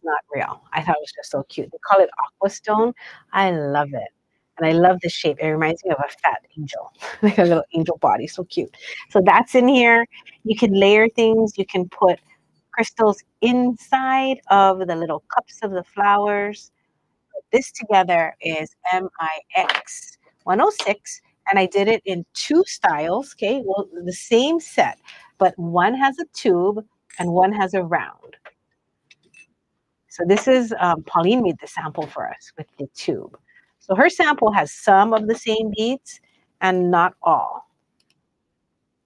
not real. I thought it was just so cute. They call it aqua stone. I love it. And I love the shape. It reminds me of a fat angel, like a little angel body. So cute. So that's in here. You can layer things. You can put crystals inside of the little cups of the flowers. This together is MIX106. And I did it in 2 styles. Okay, well, the same set, but one has a tube and one has a round. So this is, Pauline made the sample for us with the tube. So her sample has some of the same beads and not all.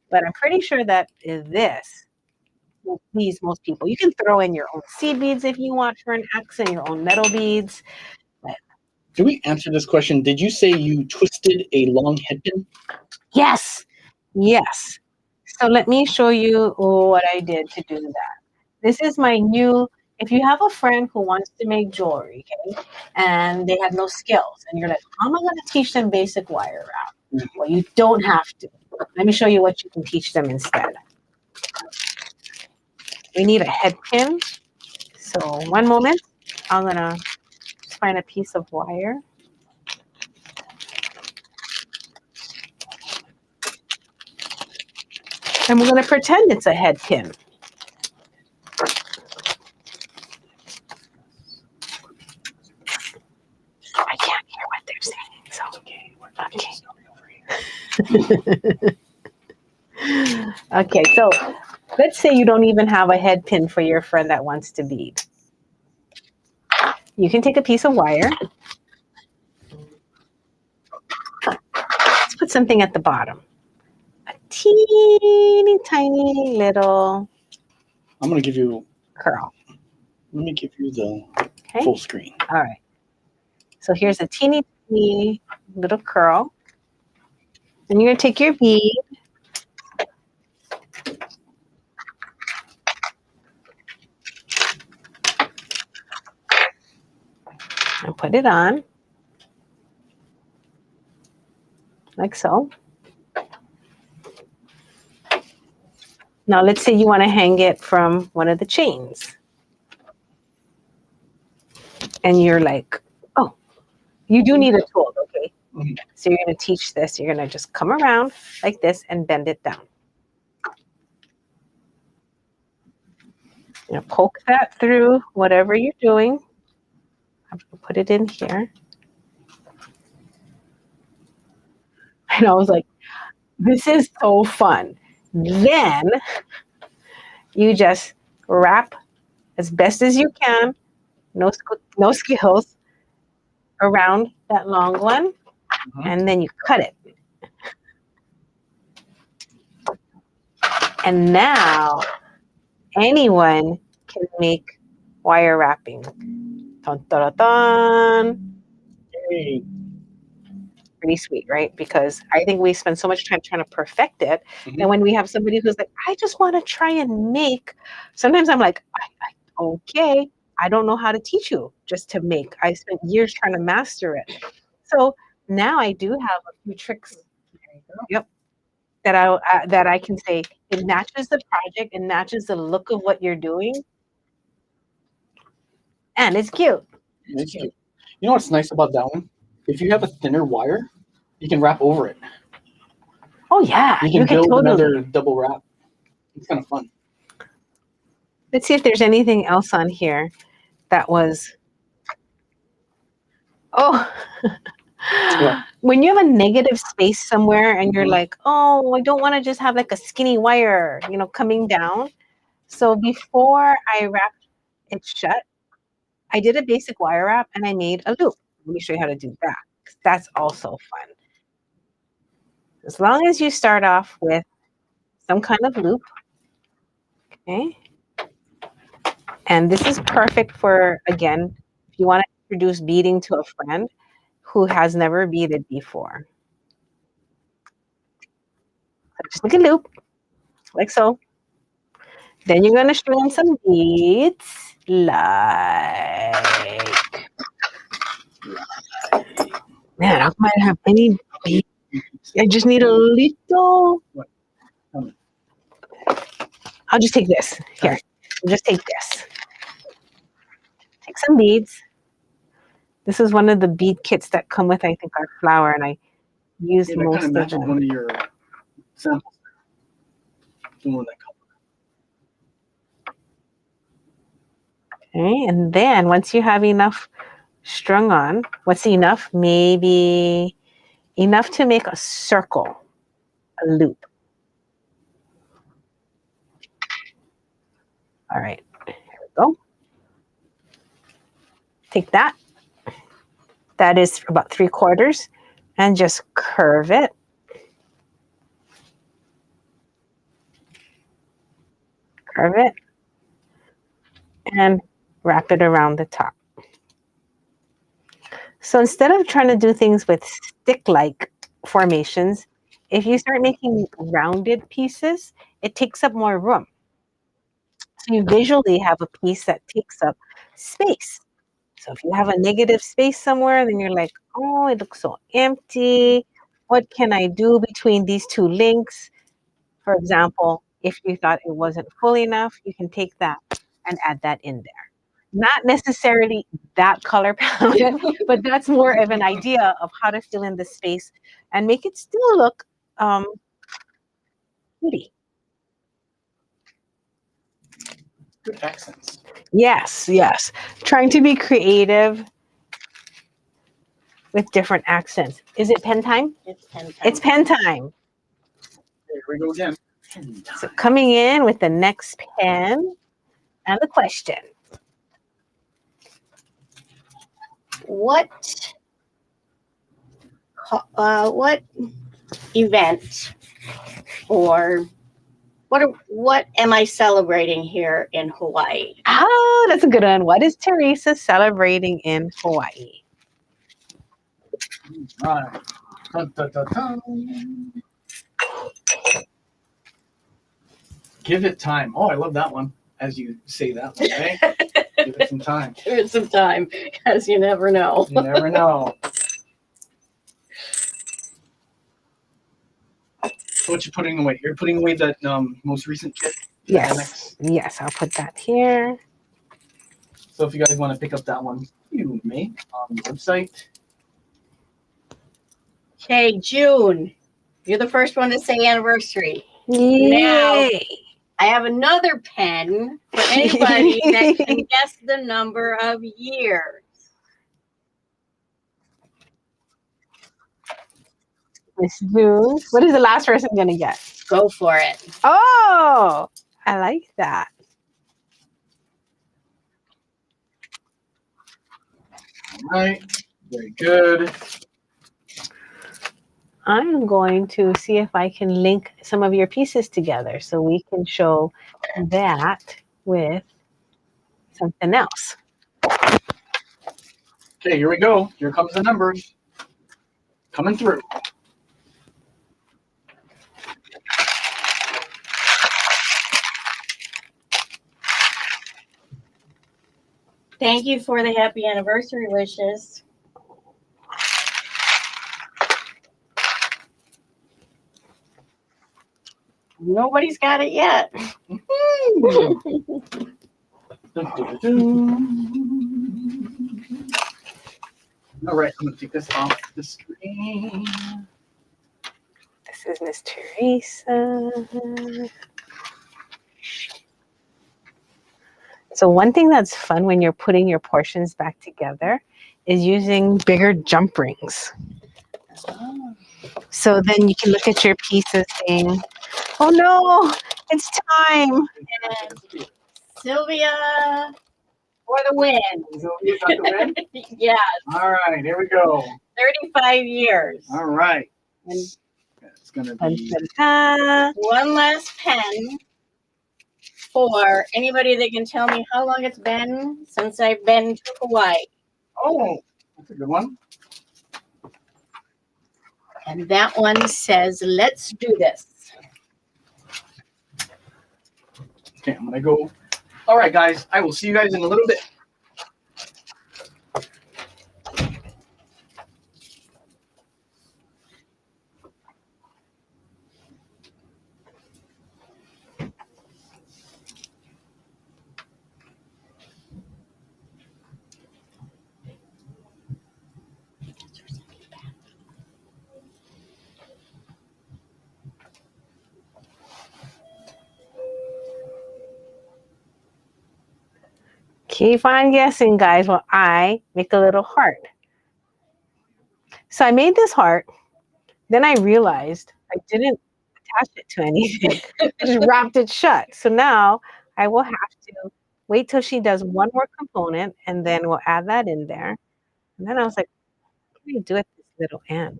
But I'm pretty sure that this will please most people. You can throw in your own seed beads if you want for an accent, your own metal beads. But Did we answer this question? Did you say you twisted a long head pin? yes, Yes. So let me show you what I did to do that. This is my new, if you have a friend who wants to make jewelry, okay, and they have no skills, and you're like, how am I going to teach them basic wire wrap? Well, you don't have to. Let me show you what you can teach them instead. We need a head pin. So one moment, I'm going to find a piece of wire. And we're going to pretend it's a head pin. I can't hear what they're saying. So, okay. Okay, so let's say you don't even have a head pin for your friend that wants to bead. You can take a piece of wire. Let's put something at the bottom. A teeny tiny little I'm gonna give you. curl. Let me give you the Okay. full screen. All right. So here's a teeny tiny little curl. And you're going to take your bead. And put it on. Like so. Now let's say you want to hang it from one of the chains. And you're like, oh, you do need a tool, okay? Mhm. So you're going to teach this. You're going to just come around like this and bend it down. You know, poke that through whatever you're doing. I'm going to put it in here. And I was like, this is so fun. Then you just wrap as best as you can, no skills, around that long one, and then you cut it. And now anyone can make wire wrapping. Dun, dun, dun, dun. Hey. Pretty sweet, right? Because I think we spend so much time trying to perfect it. Mhm. And when we have somebody who's like, I just want to try and make, sometimes I'm like, okay, I don't know how to teach you just to make. I spent years trying to master it. So now I do have a few tricks. Yep. That I can say it matches the project, it matches the look of what you're doing, and it's cute. It's cute. You know what's nice about that one? If you have a thinner wire, you can wrap over it. Oh yeah, You can you can build totally. another double wrap. It's kind of fun. Let's see if there's anything else on here that was. Oh, What? when you have a negative space somewhere and you're Mhm. like, oh, I don't want to just have like a skinny wire, coming down. So before I wrapped it shut, I did a basic wire wrap and I made a loop. Let me show you how to do that. 'Cause that's also fun. As long as you start off with some kind of loop, okay? And this is perfect for, again, if you want to introduce beading to a friend who has never beaded before. So just make a loop, like so. Then you're going to string in some beads, like, man, I might have any beads. I just need a little. What? Tell me. I'll just take this. Here, just take this. Take some beads. This is one of the bead kits that come with, I think, our flower, and I use Yeah, that most kind of of matches them. one of your samples. Doing that color. Okay, and then once you have enough strung on, what's enough? Maybe enough to make a circle, a loop. All right, here we go. Take that. That is about 3/4, and just curve it. Curve it, and wrap it around the top. So instead of trying to do things with stick-like formations, If you start making rounded pieces, it takes up more room. So you visually have a piece that takes up space. So if you have a negative space somewhere, then you're like, oh, it looks so empty. What can I do between these two links? For example, if you thought it wasn't full enough, you can take that and add that in there. Not necessarily that color palette, but that's more of an idea of how to fill in the space and make it still look pretty. Good accents. Yes, yes. Trying to be creative with different accents. Is it pen time? It's 10 It's pen time. Here we go again. So coming in with the next pen and the question. What event or what am I celebrating here in Hawaii? Oh, that's a good one. What is Teresa celebrating in Hawaii? Right. Dun, dun, dun, dun. Give it time. Oh, I love that one. As you say that one, right? Give it some time. Give it some time, because you never know. You never know. So what you putting away? You're putting away that most recent kit? Yes. Yes, I'll put that here. So if you guys want to pick up that one, you may on the website. Okay, June. You're the first one to say anniversary. Yay! I have another pen for anybody that can guess the number of years. Miss June. What is the last person going to get? Go for it. Oh, I like that. All right. Very good. I'm going to see if I can link some of your pieces together so we can show that with something else. Okay, here we go. Here comes the numbers. Coming through. Thank you for the happy anniversary wishes. Nobody's got it yet. All right, I'm going to take this off the screen. This is Miss Teresa. So one thing that's fun when you're putting your portions back together is using bigger jump rings. So then you can look at your pieces saying, oh no, it's time. And Sylvia for the win. You got the win? Yeah, All right, here we go. 35 years. All right. And It's going to Dun, be dun, dun. one last pen for anybody that can tell me how long it's been since I've been to Hawaii. oh, that's a good one. And that one says, let's do this. Okay, I'm gonna go. All right, guys, I will see you guys in a little bit. Keep on guessing, guys, while I make a little heart. So I made this heart. Then I realized I didn't attach it to anything. I just wrapped it shut. So now I will have to wait till she does one more component and then we'll add that in there. And then I was like, what can I do at this little end?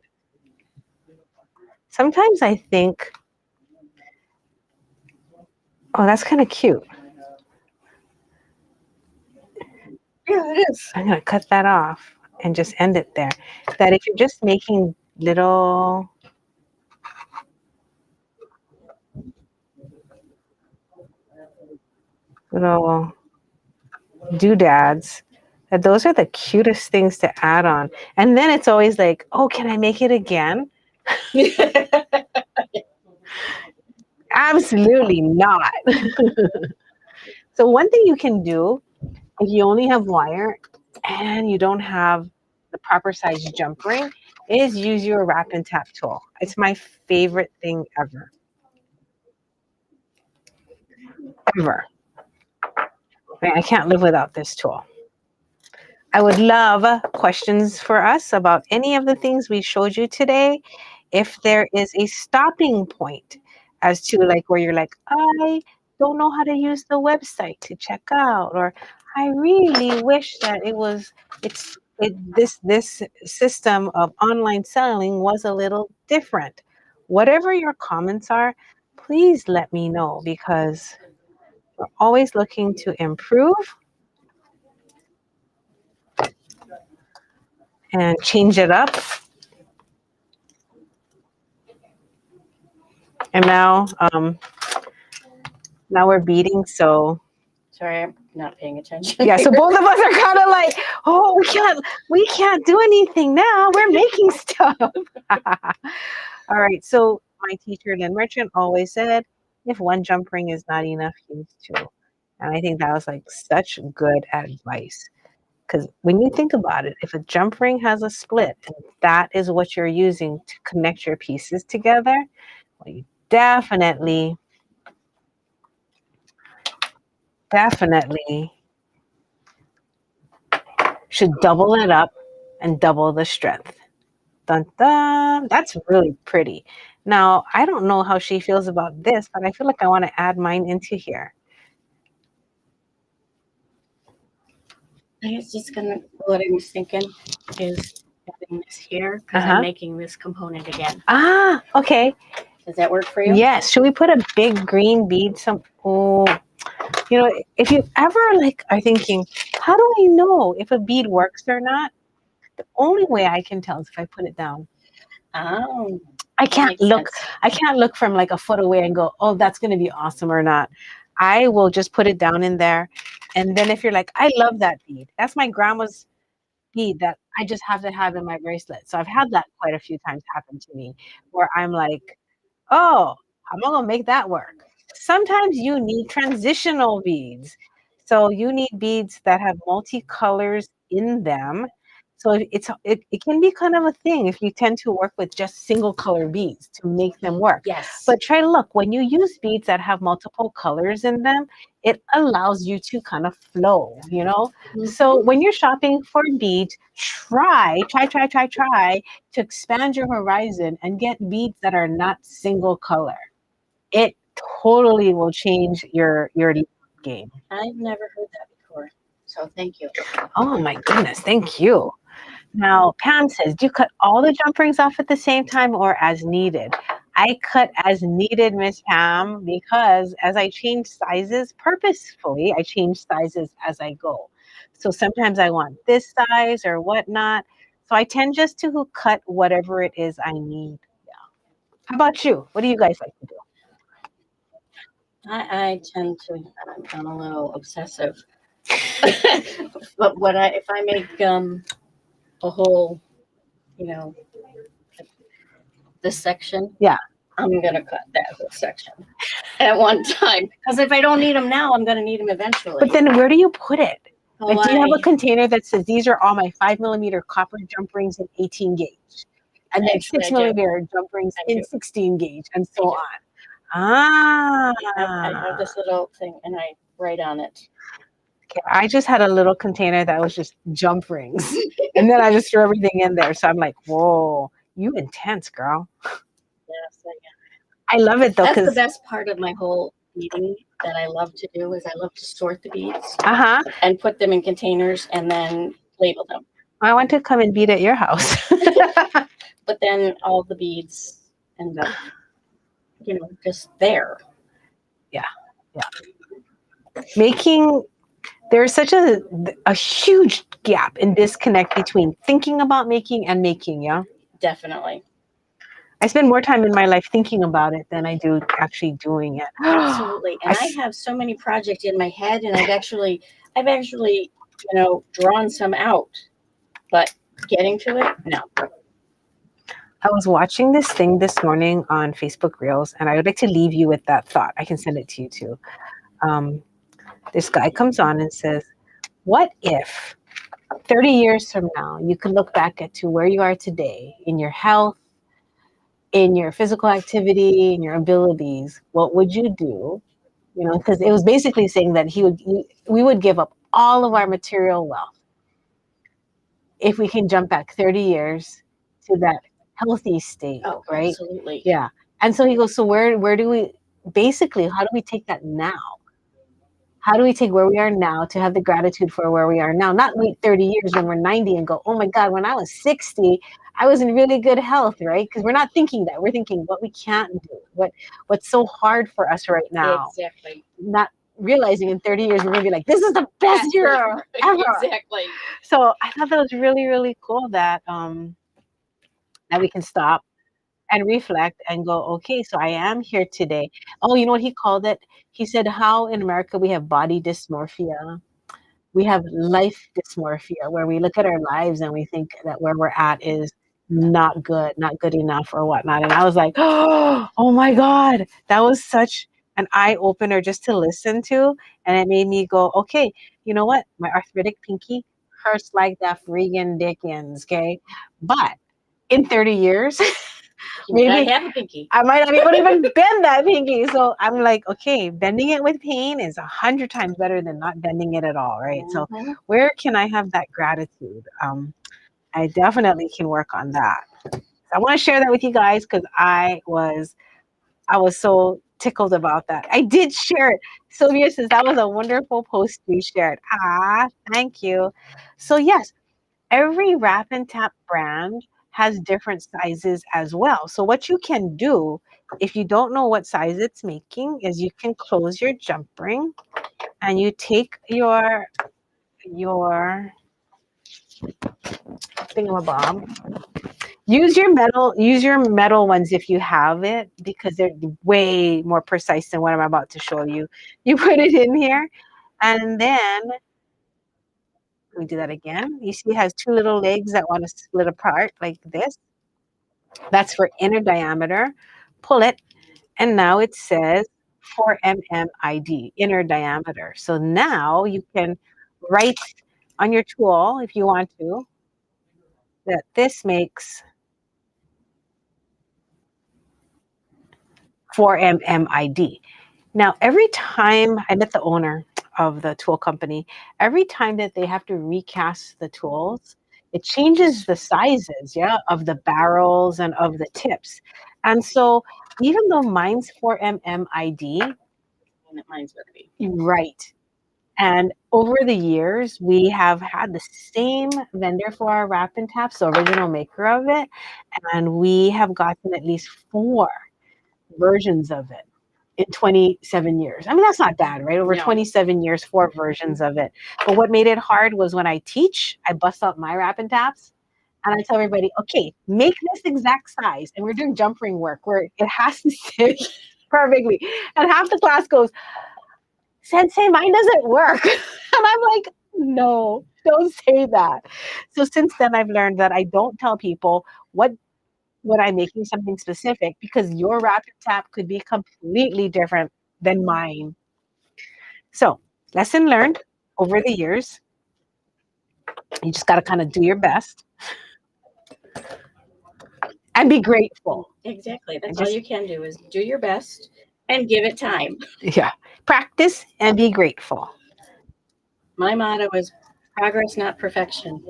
Sometimes I think, oh, that's kind of cute. Yeah, it is. I'm going to cut that off and just end it there. That if you're just making little little doodads. That those are the cutest things to add on. And then it's always like, oh, can I make it again? Absolutely not. So one thing you can do if you only have wire and you don't have the proper size jump ring is use your wrap and tap tool. It's my favorite thing ever. Ever. I can't live without this tool. I would love questions for us about any of the things we showed you today. If there is a stopping point as to like where you're like, I don't know how to use the website to check out, or I really wish that this system of online selling was a little different. Whatever your comments are, please let me know because we're always looking to improve and change it up. And now we're beading, so Sorry, I'm not paying attention. yeah, so both of us are kind of like, oh, we can't do anything now. We're making stuff. All right, so my teacher, Lynn Merchant, always said, if one jump ring is not enough, use two. And I think that was like such good advice. Because when you think about it, if a jump ring has a split, and that is what you're using to connect your pieces together, well, you definitely should double it up and double the strength. Dun, dun. That's really pretty. Now, I don't know how she feels about this, but I feel like I want to add mine into here. I was just gonna, what I was thinking is having this here because I'm making this component again. Ah, okay. Does that work for you? Yes. Should we put a big green bead? If you ever are thinking, how do I know if a bead works or not? The only way I can tell is if I put it down. Oh, I can't look from like a foot away and go, oh, that's going to be awesome or not. I will just put it down in there. And then if you're like, I love that bead. That's my grandma's bead that I just have to have in my bracelet. So I've had that quite a few times happen to me where I'm like, oh, I'm not going to make that work. Sometimes you need transitional beads. So you need beads that have multicolors in them. So it can be kind of a thing if you tend to work with just single color beads to make them work. yes. But try to look, when you use beads that have multiple colors in them, it allows you to kind of flow, So when you're shopping for beads, try to expand your horizon and get beads that are not single color. It totally will change your game. I've never heard that before. So thank you. Oh my goodness, thank you. Now, Pam says, do you cut all the jump rings off at the same time or as needed? I cut as needed, Miss Pam, because as I change sizes, purposefully, I change sizes as I go. So sometimes I want this size or whatnot. So I tend just to cut whatever it is I need. Yeah. How about you? What do you guys like to do? I tend to, I'm a little obsessive. But if I make a whole, this section, yeah, I'm gonna cut that whole section at one time because if I don't need them now, I'm gonna need them eventually. But then where do you put it? Oh, Like, do you have a container that says these are all my 5mm copper jump rings in 18 gauge, and then 6mm jump rings in 16 gauge, and so on? Ah, I have this little thing, and I write on it. Okay, I just had a little container that was just jump rings, and then I just threw everything in there. So I'm like, whoa, you intense, girl. Yes, I love it though. That's the best part of my whole beading that I love to do is I love to sort the beads and put them in containers and then label them. I want to come and bead at your house. But then all the beads end up, just there. Yeah. There's such a huge gap and disconnect between thinking about making and making, yeah? Definitely. I spend more time in my life thinking about it than I do actually doing it. Absolutely. And I have so many projects in my head, and I've actually, drawn some out, but getting to it, no. I was watching this thing this morning on Facebook Reels, and I would like to leave you with that thought. I can send it to you too. This guy comes on and says, what if 30 years from now, you could look back at to where you are today in your health, in your physical activity, in your abilities, what would you do? You know, because it was basically saying that we would give up all of our material wealth if we can jump back 30 years to that healthy state, Oh, right? absolutely. Yeah. And so he goes, so where do we basically, how do we take that now? How do we take where we are now to have the gratitude for where we are now? Not wait 30 years when we're 90 and go, oh my God, when I was 60, I was in really good health, right? Because we're not thinking that. We're thinking what we can't do, what's so hard for us right now. Exactly. Not realizing in 30 years, we're going to be like, this is the best year ever. Exactly. So I thought that was really, really cool that we can stop and reflect and go, okay, so I am here today. Oh, you know what he called it? He said how in America we have body dysmorphia. We have life dysmorphia, where we look at our lives and we think that where we're at is not good, not good enough or whatnot. And I was like, oh my God, that was such an eye opener just to listen to. And it made me go, okay, you know what? My arthritic pinky hurts like that friggin' Dickens, okay? But in 30 years, maybe I have a pinky. I might not be able to even bend that pinky. So I'm like, okay, bending it with pain is 100 times better than not bending it at all, right? So where can I have that gratitude? I definitely can work on that. So I want to share that with you guys because I was so tickled about that. I did share it. Sylvia says that was a wonderful post you shared. Thank you. So yes, every wrap and tap brand has different sizes as well. So what you can do if you don't know what size it's making is you can close your jump ring and you take your thingamabob. Use your metal ones if you have it because they're way more precise than what I'm about to show you. You put it in here and then let me do that again. You see it has two little legs that want to split apart like this. That's for inner diameter. Pull it, and now it says 4 mmID, inner diameter. So now you can write on your tool, if you want to, that this makes 4 mmID. Now, every time I met the owner of the tool company, every time that they have to recast the tools, it changes the sizes, yeah, of the barrels and of the tips. And so even though mine's 4 mmID, Mine's going to be. right. And over the years, we have had the same vendor for our wrap and taps, the original maker of it, and we have gotten at least 4 versions of it in 27 years. I mean, that's not bad, right? Over 27 years, 4 versions of it. But what made it hard was when I teach, I bust out my wrap and taps and I tell everybody, okay, make this exact size. And we're doing jump ring work where it has to sit perfectly. And half the class goes, Sensei, mine doesn't work. And I'm like, no, don't say that. So since then, I've learned that I don't tell people what I'm making something specific because your wrap and tap could be completely different than mine. So, lesson learned over the years. You just got to kind of do your best and be grateful. Exactly. That's all you can do is do your best and give it time. Yeah. Practice and be grateful. My motto is progress, not perfection.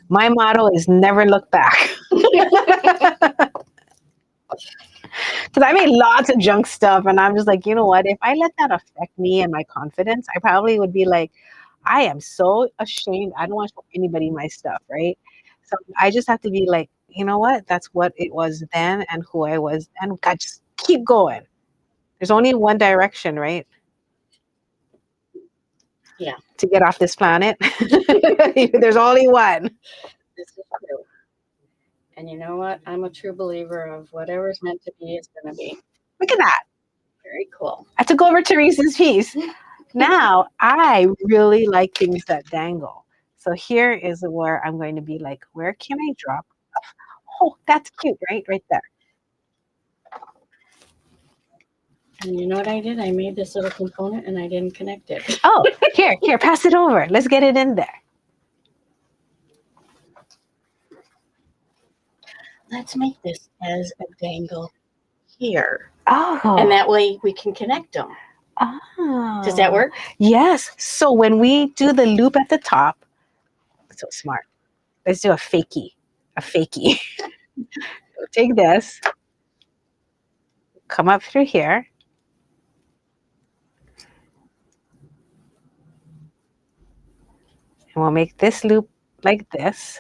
My motto is never look back. Because I made lots of junk stuff and I'm just like, you know what? If I let that affect me and my confidence, I probably would be like, I am so ashamed. I don't want to show anybody my stuff, right? So I just have to be like, you know what? That's what it was then and who I was. And God, just keep going. There's only one direction, right? Yeah. To get off this planet. There's only one. This is true. And you know what? I'm a true believer of whatever's meant to be is going to be. Look at that. Very cool. I took over Teresa's piece. Now, I really like things that dangle. So here is where I'm going to be like, where can I drop? Oh, that's cute, right? Right there. And you know what I did? I made this little component and I didn't connect it. Oh, here, pass it over. Let's get it in there. Let's make this as a dangle here. Oh. And that way we can connect them. Oh. Does that work? Yes. So when we do the loop at the top, so smart. Let's do a fakie. So take this, come up through here. And we'll make this loop like this.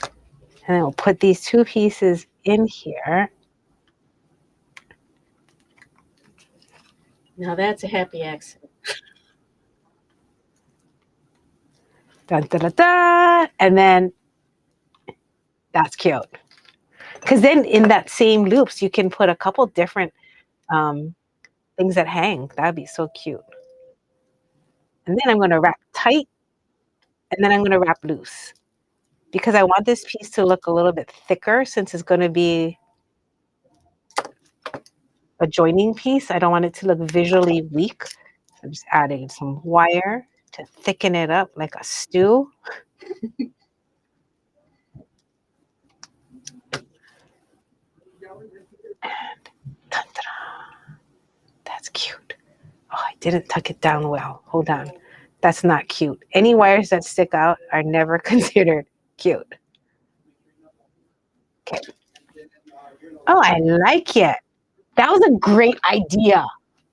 And then we'll put these two pieces in here. Now that's a happy accident. Dun, dun, dun, dun. And then that's cute. Because then in that same loops, you can put a couple different things that hang. That'd be so cute. And then I'm going to wrap tight. And then I'm going to wrap loose. Because I want this piece to look a little bit thicker since it's going to be a joining piece. I don't want it to look visually weak. So I'm just adding some wire to thicken it up like a stew. That's cute. Oh, I didn't tuck it down well. Hold on. That's not cute. Any wires that stick out are never considered cute. Okay. Oh, I like it. That was a great idea.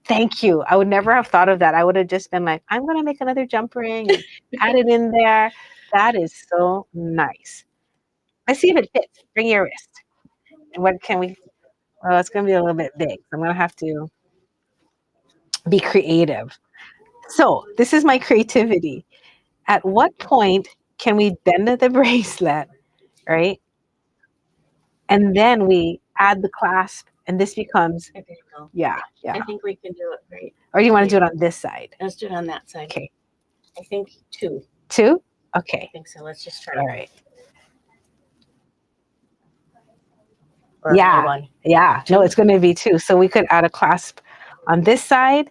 Thank you. I would never have thought of that. I would have just been like, I'm going to make another jump ring and add it in there. That is so nice. Let's see if it fits. Bring your wrist. And what can we? Oh, it's going to be a little bit big. I'm going to have to be creative. So this is my creativity. At what point can we bend the bracelet, right? And then we add the clasp, and this becomes, There you go. yeah. I think we can do it right. Or do you want to do it on this side? Let's do it on that side. Okay. I think two. Two? I Okay. think so. Let's just try. All right. Or Yeah. one. Yeah. No, it's going to be two. So we could add a clasp on this side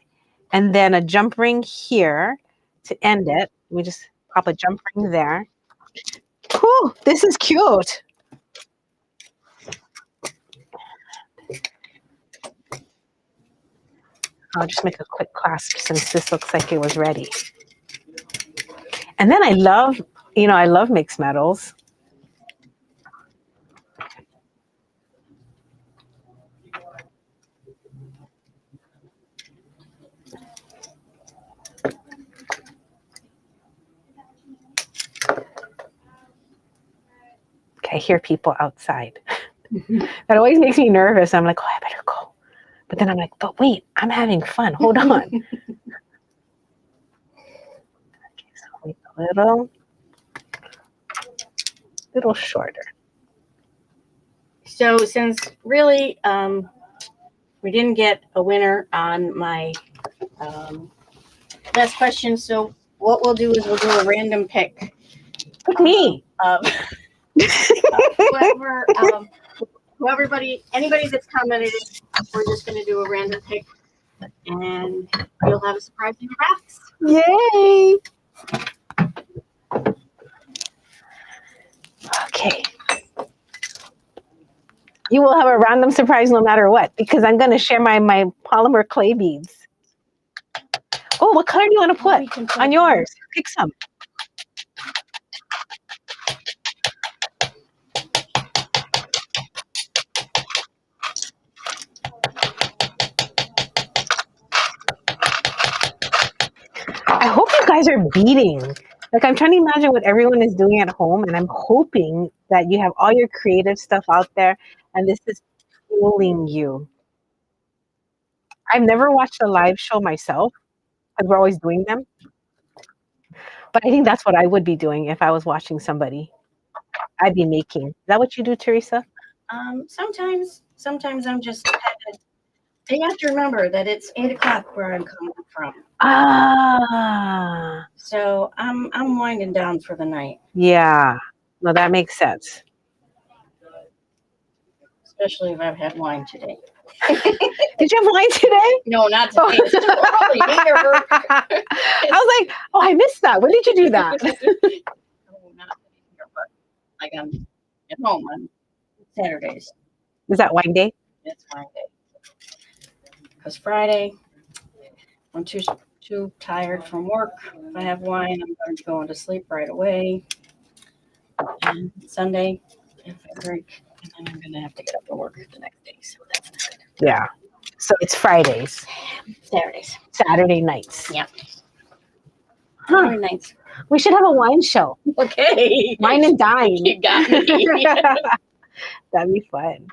and then a jump ring here to end it. We just pop a jump ring there. Cool. This is cute. I'll just make a quick clasp since this looks like it was ready. And then I love mixed metals. Okay, I hear people outside. That always makes me nervous. I'm like, oh, I better go. But then I'm like, but wait, I'm having fun. Hold on. Okay, so make a little shorter. So since really we didn't get a winner on my last question, so what we'll do is we'll do a random pick. Pick me. Anybody that's commented, we're just going to do a random pick, and you'll have a surprise in your box. Yay. Okay. You will have a random surprise no matter what, because I'm going to share my polymer clay beads. Oh, what color do you want to put on yours? Pick some. I hope you guys are beading. Like, I'm trying to imagine what everyone is doing at home, and I'm hoping that you have all your creative stuff out there, and this is fueling you. I've never watched a live show myself, because we're always doing them. But I think that's what I would be doing if I was watching somebody. I'd be making. Is that what you do, Teresa? Sometimes I'm just. You have to remember that it's 8 o'clock where I'm coming from, Ah, so I'm winding down for the night. yeah. No, that makes sense. Especially if I've had wine today. Did you have wine today? No, not today. It's too early here. I was like, oh, I missed that. When did you do that? No, not here, but like I'm at home on Saturdays. Is that wine day? It's wine day. Because Friday, I'm too tired from work. If I have wine, I'm going to be going to sleep right away. And Sunday, if I drink, and then I'm going to have to get up and work the next day. So that's not good. Yeah. So it's Fridays, Saturdays. Saturday nights. Yeah. Huh. Very nice. We should have a wine show. Okay. Wine and dine. You got me. That'd be fun.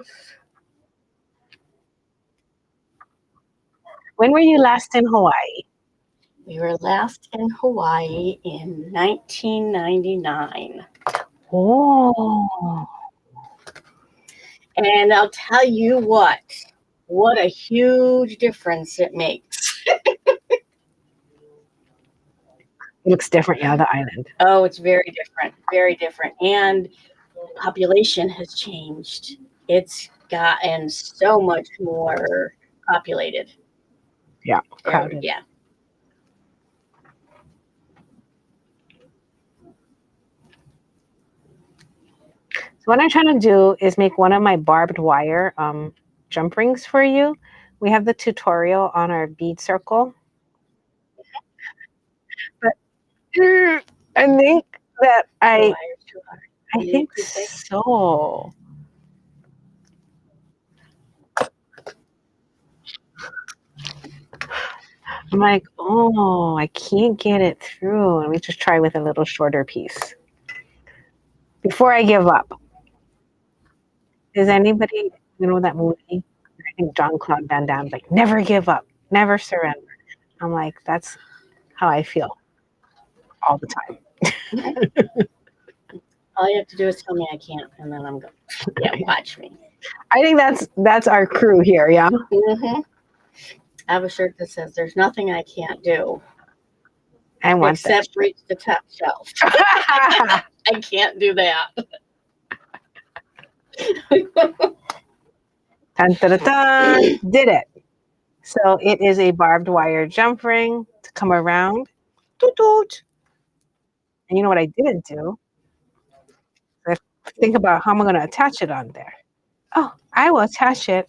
When were you last in Hawaii? We were last in Hawaii in 1999. Oh. And I'll tell you what a huge difference it makes. It looks different, yeah, the island. Oh, it's very different, very different. And population has changed. It's gotten so much more populated. Yeah, crowded. Yeah. So what I'm trying to do is make one of my barbed wire jump rings for you. We have the tutorial on our bead circle. But I think that I think so. I'm like, oh, I can't get it through. Let me just try with a little shorter piece. Before I give up, does anybody, you know that movie? I think Jean-Claude Van Damme's like, never give up, never surrender. I'm like, that's how I feel all the time. All you have to do is tell me I can't, and then I'm going. Yeah, watch me. I think that's our crew here, yeah? Mm-hmm. I have a shirt that says, "There's nothing I can't do." I want except that. Reach the top shelf. I can't do that. Dun, dun, dun, dun. Did it. So it is a barbed wire jump ring to come around. Toot, toot. And you know what I didn't do? Think about how I'm going to attach it on there. Oh, I will attach it.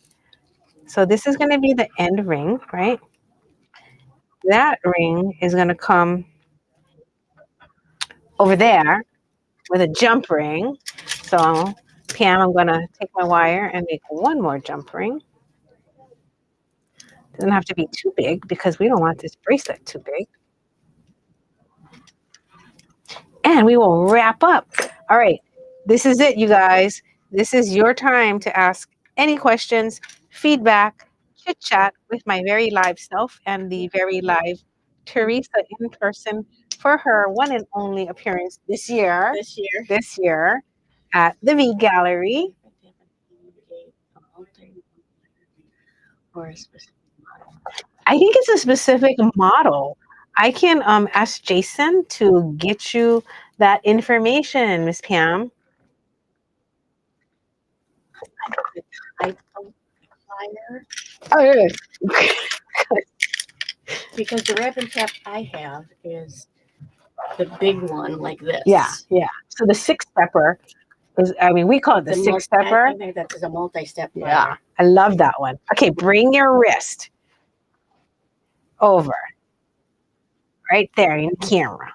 So this is going to be the end ring, right? That ring is going to come over there with a jump ring. So Pam, I'm going to take my wire and make one more jump ring. Doesn't have to be too big because we don't want this bracelet too big. And we will wrap up. All right. This is it, you guys. This is your time to ask any questions, feedback, chit chat with my very live self and the very live Teresa in person for her one and only appearance this year at the Bead Gallery. I think it's a specific model. I can ask Jason to get you that information, Miss Pam. Oh, yeah. Because the wrapping cap I have is the big one like this. Yeah, yeah. So the six stepper is, I mean, we call it the six stepper. I think that is a multi-step. Yeah, I love that one. Okay, bring your wrist over right there in the camera.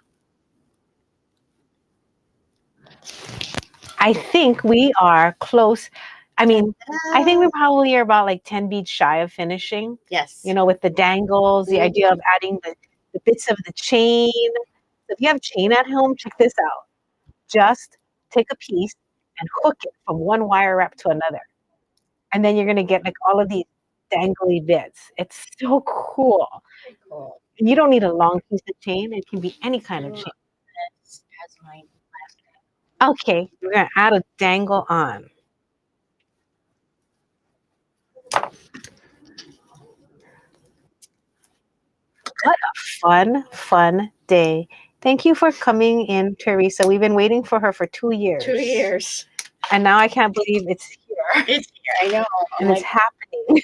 I think we are close. I mean, I think we probably are about like 10 beads shy of finishing. Yes. You know, with the dangles, the idea of adding the bits of the chain. So if you have chain at home, check this out. Just take a piece and hook it from one wire wrap to another. And then you're going to get like all of these dangly bits. It's so cool. Cool. And you don't need a long piece of chain. It can be any kind of chain. as my last Okay, we're gonna add a dangle on. What a fun day. Thank you for coming in, Teresa. We've been waiting for her for 2 years. 2 years. And now I can't believe it's here. It's here. I know. I'm And it's like, happening.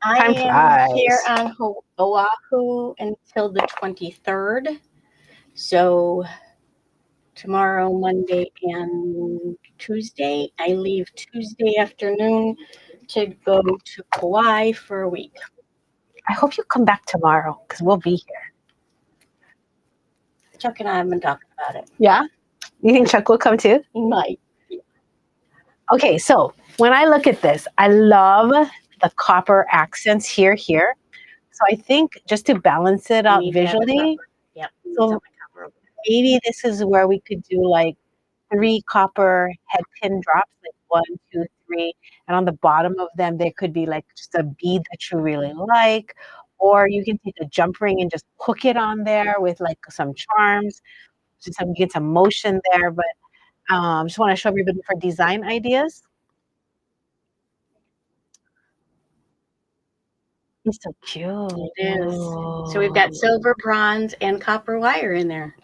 I Time am here flies. on Oahu until the 23rd. So tomorrow, Monday, and Tuesday. I leave Tuesday afternoon to go to Kauai for a week. I hope you come back tomorrow because we'll be here. Chuck and I have been talking about it. Yeah? You think Chuck will come too? He might. Okay, so when I look at this, I love the copper accents here. So I think just to balance it out Need to have a visually, copper. Yep. so maybe this is where we could do like 3 copper head pin drops, like 1, 2, 3, and on the bottom of them there could be like just a bead that you really like, or you can take a jump ring and just hook it on there with like some charms, just some get some motion there. But just want to show everybody for design ideas. It's so cute. It is. So we've got silver, bronze, and copper wire in there.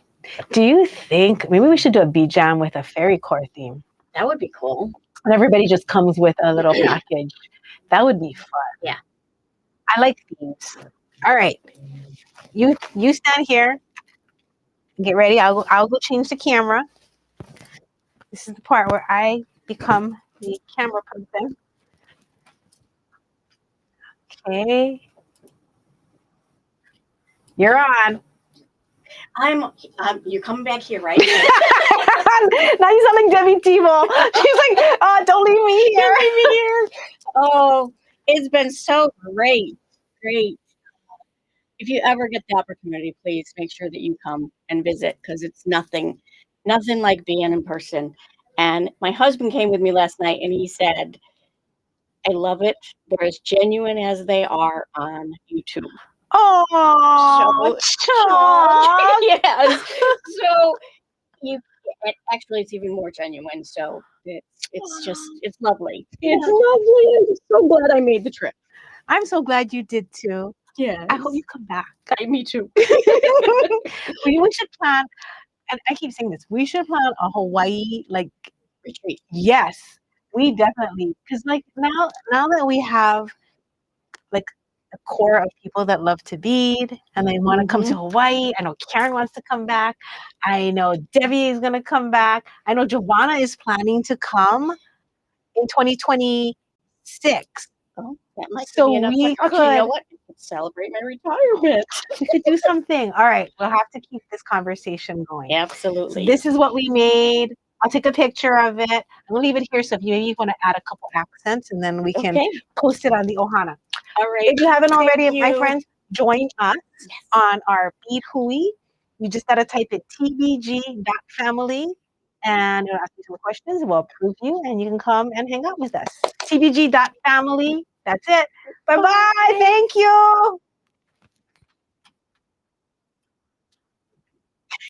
Do you think maybe we should do a bead jam with a Fairycore theme? That would be cool. And everybody just comes with a little package. That would be fun. Yeah. I like themes. All right. You stand here. Get ready. I'll go change the camera. This is the part where I become the camera person. Okay. You're on. You're coming back here, right? Now you sound like Debbie Tebow. She's like, oh, don't leave me here. Don't leave me here. Oh, it's been so great. Great. If you ever get the opportunity, please make sure that you come and visit because it's nothing like being in person. And my husband came with me last night and he said, I love it. They're as genuine as they are on YouTube. Oh, So, yes. So actually it's even more genuine. So it's lovely. It's lovely. I'm so glad I made the trip. I'm so glad you did too. Yeah. I hope you come back. Me too. We should plan, and I keep saying this, we should plan a Hawaii like retreat. Yes, we definitely, because like now that we have like a core of people that love to bead and they want to come to Hawaii. I know Karen wants to come back. I know Debbie is going to come back. I know Giovanna is planning to come in 2026. Oh, that might So be enough. we Okay, could, you know what? Celebrate my retirement. we could do something. All right, we'll have to keep this conversation going. Absolutely. So this is what we made. I'll take a picture of it. I'm gonna leave it here. So if you maybe want to add a couple accents, and then we can post it on the Ohana. All right. If you haven't already, my friends, join us on our Bead Hui. You just gotta type it tbg.family, and it'll ask you some questions. We'll approve you, and you can come and hang out with us. tbg.family. That's it. Bye bye. Thank you.